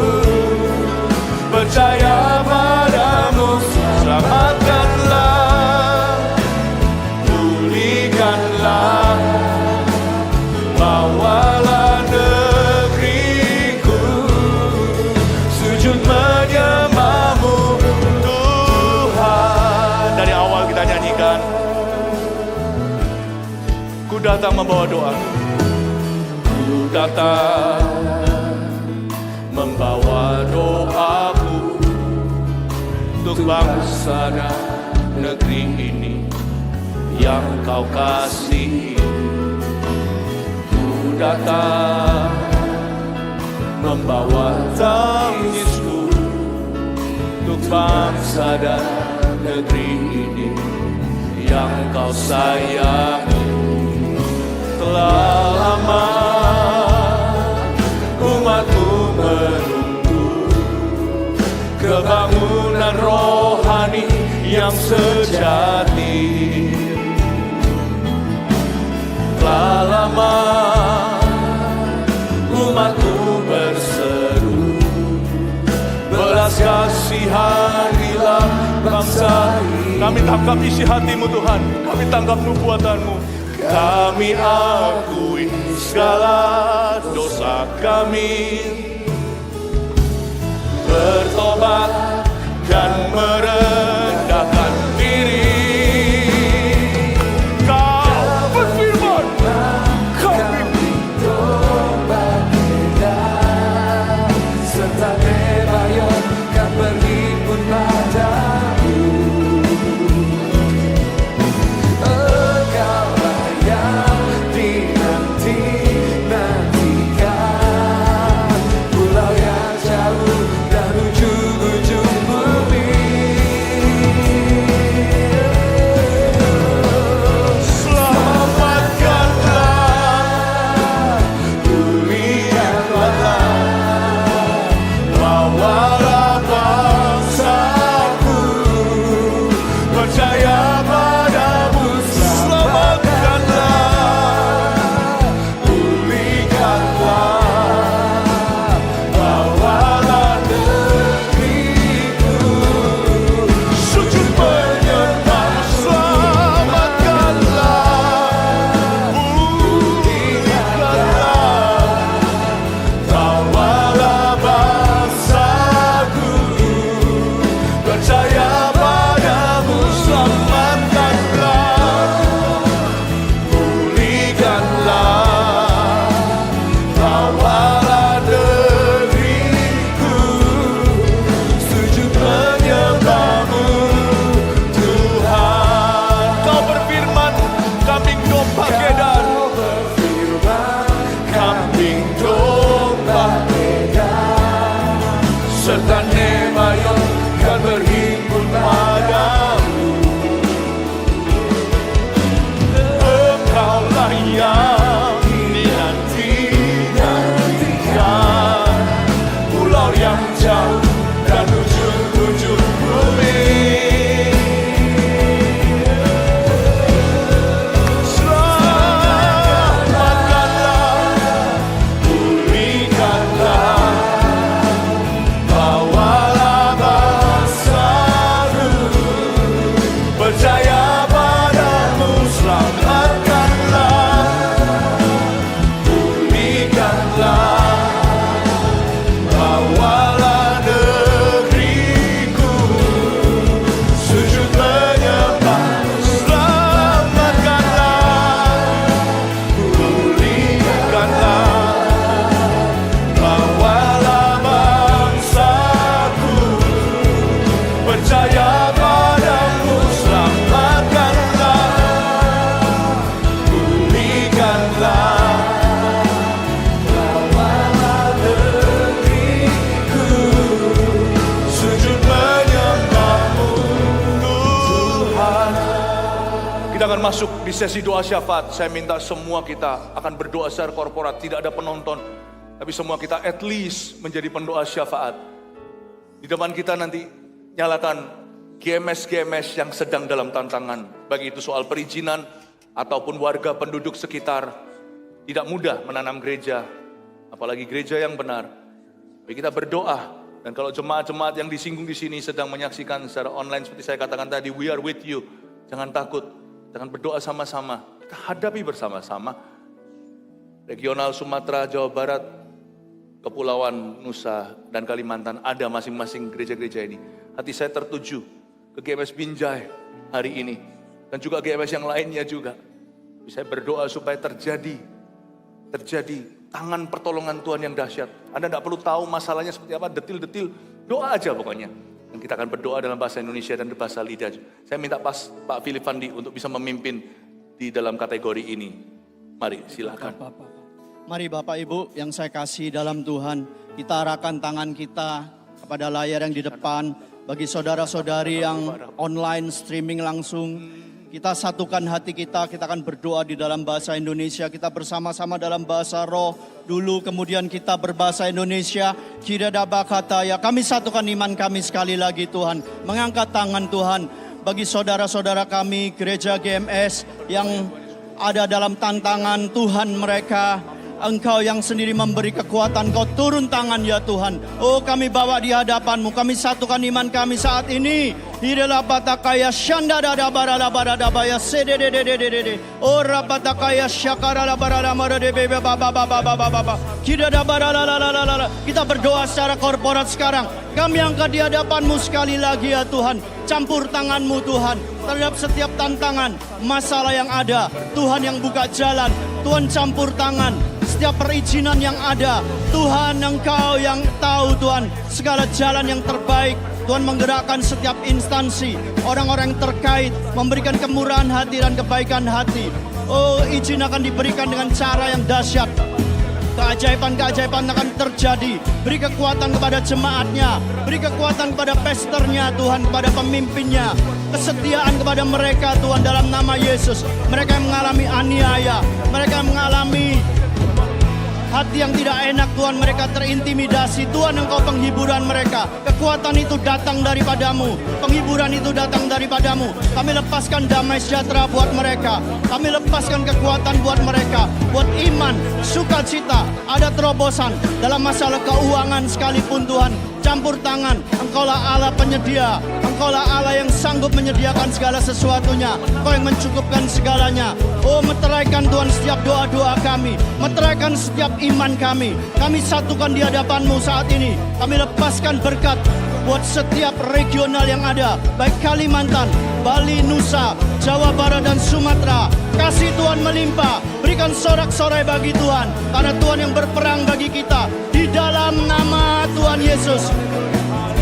percaya padamu. Selamatkanlah, pulihkanlah, bawalah negeriku sujud menyembahmu Tuhan. Dari awal kita nyanyikan, ku datang membawa doa, ku datang membawa doaku untuk bangsa dan negeri ini yang kau kasihi. Ku datang membawa tangisku untuk bangsa dan negeri ini yang kau sayangi. Telah lama umatmu menunggu kebangunan rohani yang sejati. Telah lama umatmu berseru, belas kasihanilah bangsa ini. Kami tangkap isi hatimu Tuhan, kami tangkap nubuatanmu. Kami akui segala dosa kami, bertobat dan merendahkan diri. Kau berfirman, kami bertobat serta Nebayot kan berhimpun padamu. masuk di sesi doa syafaat, saya minta semua kita akan berdoa secara korporat, tidak ada penonton. Tapi semua kita at least menjadi pendoa syafaat. Di depan kita nanti nyalakan GMS yang sedang dalam tantangan. Baik itu soal perizinan ataupun warga penduduk sekitar. Tidak mudah menanam gereja, apalagi gereja yang benar. Tapi kita berdoa. Dan kalau jemaat-jemaat yang disinggung di sini sedang menyaksikan secara online seperti saya katakan tadi, we are with you. Jangan takut, jangan berdoa sama-sama. Kita hadapi bersama-sama. Regional Sumatera, Jawa Barat, Kepulauan Nusa dan Kalimantan ada masing-masing gereja-gereja ini. Hati saya tertuju ke GMS Binjai hari ini dan juga GMS yang lainnya juga. Saya berdoa supaya terjadi tangan pertolongan Tuhan yang dahsyat. Anda tidak perlu tahu masalahnya seperti apa, detil-detil, doa aja pokoknya. Dan kita akan berdoa dalam bahasa Indonesia dan bahasa lidah. Saya minta Pak Philip Fandi untuk bisa memimpin di dalam kategori ini. Mari silakan. Mari Bapak Ibu yang saya kasih dalam Tuhan, kita arahkan tangan kita kepada layar yang di depan. Bagi saudara-saudari yang online streaming langsung, kita satukan hati kita akan berdoa di dalam bahasa Indonesia. Kita bersama-sama dalam bahasa roh dulu, kemudian kita berbahasa Indonesia. Ya, kami satukan iman kami sekali lagi Tuhan. Mengangkat tangan Tuhan bagi saudara-saudara kami gereja GMS yang ada dalam tantangan Tuhan mereka. Engkau yang sendiri memberi kekuatan, Kau turun tangan ya Tuhan. Oh kami bawa di hadapan-Mu, kami satukan iman kami saat ini. Hidalah batakaya syanda dada barada barada baya sedededededede. Oh rabatakaya syakara la barada marade bebe baba baba baba baba. Kidada barada la la la la. Kita berdoa secara korporat sekarang. Kami angkat di hadapan-Mu sekali lagi ya Tuhan. Campur tangan-Mu Tuhan terhadap setiap tantangan, masalah yang ada. Tuhan yang buka jalan, Tuhan campur tangan. Setiap perizinan yang ada, Tuhan Engkau yang tahu Tuhan segala jalan yang terbaik. Tuhan menggerakkan setiap instansi, orang-orang yang terkait, memberikan kemurahan hati dan kebaikan hati. Oh izin akan diberikan dengan cara yang dahsyat. Keajaiban-keajaiban akan terjadi. Beri kekuatan kepada jemaatnya, beri kekuatan kepada pastornya Tuhan, kepada pemimpinnya. Kesetiaan kepada mereka Tuhan dalam nama Yesus. Mereka yang mengalami aniaya, mereka yang mengalami hati yang tidak enak Tuhan, mereka terintimidasi. Tuhan Engkau penghiburan mereka. Kekuatan itu datang daripada-Mu, penghiburan itu datang daripada-Mu. Kami lepaskan damai sejahtera buat mereka. Kami lepaskan kekuatan buat mereka, buat iman, sukacita. Ada terobosan dalam masalah keuangan sekalipun Tuhan. Campur tangan, Engkaulah Allah penyedia. Engkaulah Allah yang sanggup menyediakan segala sesuatunya. Engkau yang mencukupkan segalanya. Oh meteraikan Tuhan setiap doa-doa kami, meteraikan setiap iman kami. Kami satukan di hadapan-Mu saat ini. Kami lepaskan berkat buat setiap regional yang ada, baik Kalimantan, Bali, Nusa, Jawa Barat dan Sumatera. Kasih Tuhan melimpah, berikan sorak-sorai bagi Tuhan, karena Tuhan yang berperang bagi kita. Di dalam nama Tuhan Yesus,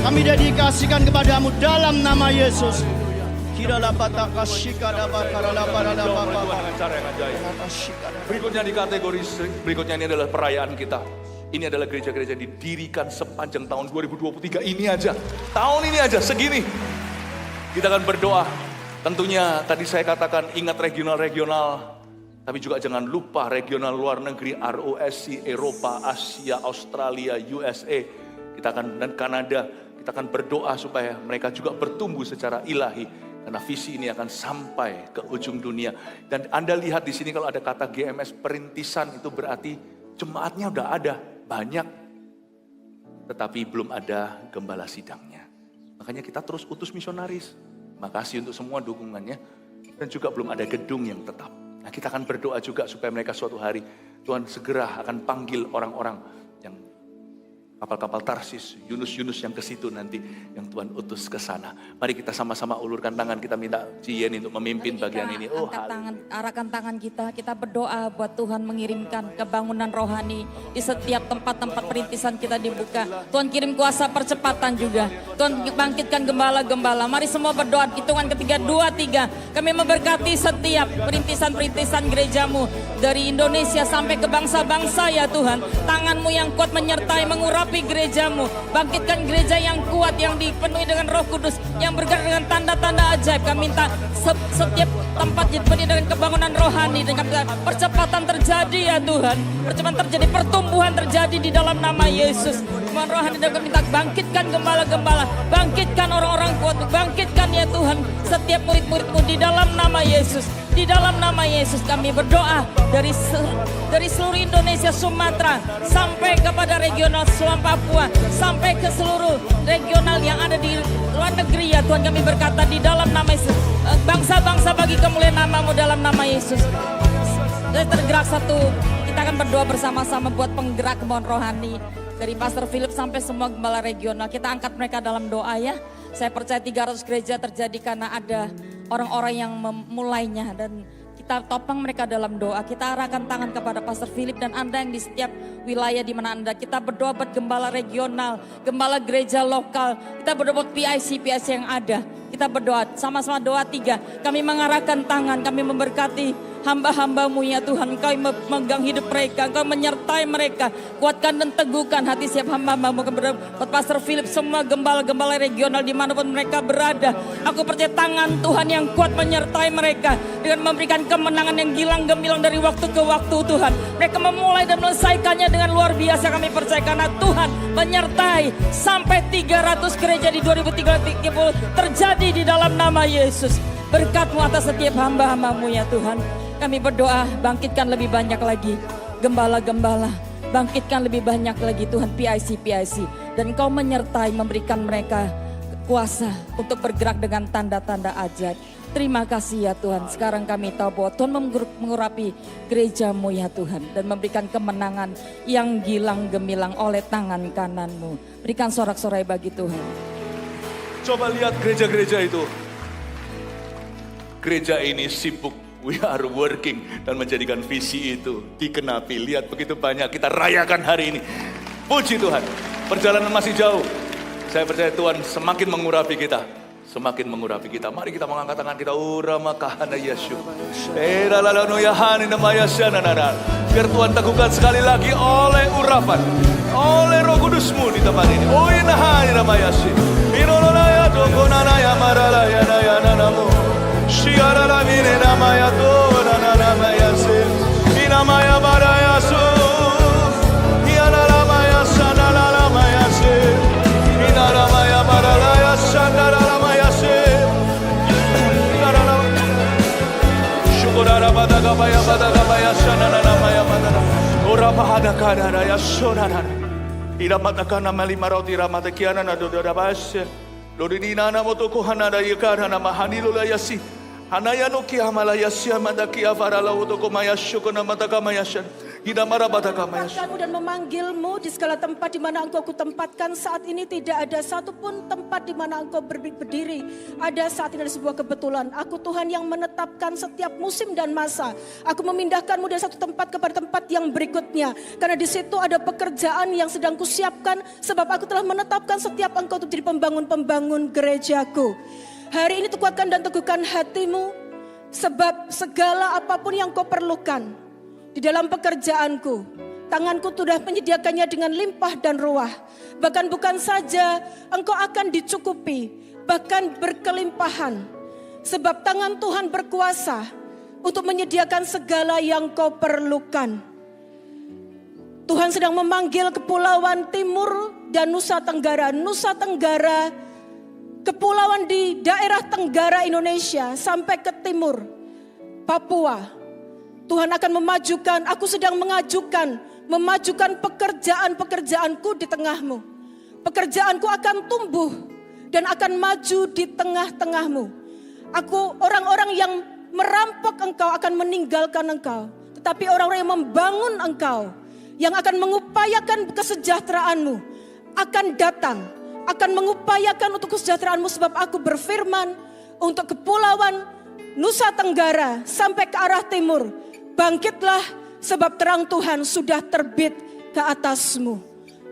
kami dedikasikan kepadamu dalam nama Yesus. Berikutnya di kategori berikutnya ini adalah perayaan kita. Ini adalah gereja-gereja yang didirikan sepanjang tahun 2023 ini aja. Tahun ini aja segini. Kita akan berdoa. Tentunya tadi saya katakan ingat regional-regional. Tapi juga jangan lupa regional luar negeri, ROSC, Eropa, Asia, Australia, USA. Kita akan dan Kanada. Kita akan berdoa supaya mereka juga bertumbuh secara ilahi. Karena visi ini akan sampai ke ujung dunia. Dan Anda lihat di sini kalau ada kata GMS perintisan itu berarti jemaatnya udah ada banyak. Tetapi belum ada gembala sidangnya. Makanya kita terus utus misionaris. Makasih untuk semua dukungannya. Dan juga belum ada gedung yang tetap. Nah kita akan berdoa juga supaya mereka suatu hari Tuhan segera akan panggil orang-orang yang kapal-kapal Tarsis, Yunus-Yunus yang ke situ nanti yang Tuhan utus ke sana. Mari kita sama-sama ulurkan tangan, kita minta Cien untuk memimpin bagian ini. Oh, arahkan tangan kita berdoa buat Tuhan mengirimkan kebangunan rohani di setiap tempat-tempat perintisan kita dibuka. Tuhan kirim kuasa percepatan juga. Tuhan bangkitkan gembala-gembala. Mari semua berdoa, hitungan ketiga, 2, 3. Kami memberkati setiap perintisan-perintisan gerejamu dari Indonesia sampai ke bangsa-bangsa ya Tuhan. Tangan-Mu yang kuat menyertai, mengurapi mengurapi gerejamu. Bangkitkan gereja yang kuat, yang dipenuhi dengan Roh Kudus, yang bergerak dengan tanda-tanda ajaib. Kami minta setiap tempat dipenuhi dengan kebangunan rohani, dengan percepatan terjadi ya Tuhan. Percepatan terjadi, pertumbuhan terjadi di dalam nama Yesus. Tuhan rohani, dan kami minta bangkitkan gembala-gembala, bangkitkan orang-orang kuat, bangkitkan ya Tuhan setiap murid-murid-Mu di dalam nama Yesus. Di dalam nama Yesus kami berdoa dari seluruh Indonesia, Sumatera, sampai kepada regional Selam Papua, sampai ke seluruh regional yang ada di luar negeri ya Tuhan. Kami berkata di dalam nama Yesus, bangsa-bangsa bagi kemuliaan nama-Mu dalam nama Yesus. Saya tergerak satu, kita akan berdoa bersama-sama buat penggerak kemauan rohani. Dari Pastor Philip sampai semua gembala regional, kita angkat mereka dalam doa ya. Saya percaya 300 gereja terjadi karena ada orang-orang yang memulainya, dan kita topang mereka dalam doa. Kita arahkan tangan kepada Pastor Philip dan Anda yang di setiap wilayah di mana Anda. Kita berdoa buat gembala regional, gembala gereja lokal. Kita berdoa buat PIC yang ada. Kita berdoa sama-sama, doa 3. Kami mengarahkan tangan, kami memberkati hamba-hamba-Mu ya Tuhan. Engkau memegang hidup mereka, Engkau menyertai mereka. Kuatkan dan teguhkan hati setiap hamba-hamba-Mu. Buat Pastor Philip, semua gembala-gembala regional dimanapun mereka berada. Aku percaya tangan Tuhan yang kuat menyertai mereka dengan memberikan kemenangan yang gilang gemilang dari waktu ke waktu Tuhan. Mereka memulai dan menyelesaikannya dengan luar biasa. Kami percaya karena Tuhan menyertai sampai 300 gereja di 2030 terjadi di dalam nama Yesus. Berkat-Mu atas setiap hamba-hamba-Mu ya Tuhan. Kami berdoa bangkitkan lebih banyak lagi gembala-gembala. Bangkitkan lebih banyak lagi Tuhan PIC. Dan Engkau menyertai, memberikan mereka kuasa untuk bergerak dengan tanda-tanda ajaib. Terima kasih ya Tuhan. Sekarang kami tahu bahwa Tuhan mengurapi gereja-Mu ya Tuhan. Dan memberikan kemenangan yang gilang gemilang oleh tangan kanan-Mu. Berikan sorak-sorai bagi Tuhan. Coba lihat gereja-gereja itu. Gereja ini sibuk, we are working, dan menjadikan visi itu dikenapi. Lihat begitu banyak, kita rayakan hari ini. Puji Tuhan, perjalanan masih jauh. Saya percaya Tuhan semakin mengurapi kita. Semakin mengurapi kita. Mari kita mengangkat tangan kita. Uramakahanna Yesus. Biar Tuhan teguhkan sekali lagi oleh urapan, oleh Roh Kudus-Mu di tempat ini. Oh inahani nama Yesus. Inololaya dokonanaya maralaya nayanamu. Shiara la mine namaya to na namaya se. Inamaya baraya su. Iana la maya sana la maya se. Inara maya baralaya sana la maya se. Inara la. Shukura badaga baya sana la maya badara. Ora bahada kana ya sonara. Ira matakana malima roti ramata kiana na doda bas. Lorinina na motoko hanada yekara na mahanilo yasi. Hanayano kiamalaya siamada kiavarala utoko mayashuko na matakamayashan. Hidamara batakamayashan. Dan memanggilmu di segala tempat di mana Engkau kutempatkan saat ini. Tidak ada satupun tempat di mana Engkau berdiri. Ada saat ini ada sebuah kebetulan. Aku Tuhan yang menetapkan setiap musim dan masa. Aku memindahkanmu dari satu tempat kepada tempat yang berikutnya. Karena di situ ada pekerjaan yang sedang kusiapkan. Sebab aku telah menetapkan setiap engkau untuk jadi pembangun-pembangun gerejaku. Hari ini kuatkan dan teguhkan hatimu. Sebab segala apapun yang kau perlukan di dalam pekerjaanku, tanganku sudah menyediakannya dengan limpah dan ruah. Bahkan bukan saja engkau akan dicukupi, bahkan berkelimpahan. Sebab tangan Tuhan berkuasa untuk menyediakan segala yang kau perlukan. Tuhan sedang memanggil kepulauan Timur dan Nusa Tenggara. Nusa Tenggara, kepulauan di daerah Tenggara Indonesia sampai ke timur Papua. Tuhan akan memajukan, aku sedang memajukan pekerjaan-pekerjaanku di tengahmu. Pekerjaanku akan tumbuh dan akan maju di tengah-tengahmu. Orang-orang yang merampok engkau akan meninggalkan engkau. Tetapi orang-orang yang membangun engkau, yang akan mengupayakan kesejahteraanmu, akan datang. Akan mengupayakan untuk kesejahteraanmu, sebab aku berfirman untuk kepulauan Nusa Tenggara sampai ke arah timur. Bangkitlah sebab terang Tuhan sudah terbit ke atasmu.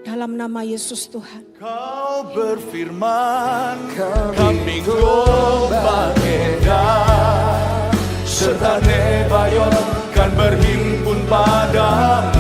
Dalam nama Yesus Tuhan. Kau berfirman, kami gombal Kedar, serta Nebayon kan berhimpun padamu.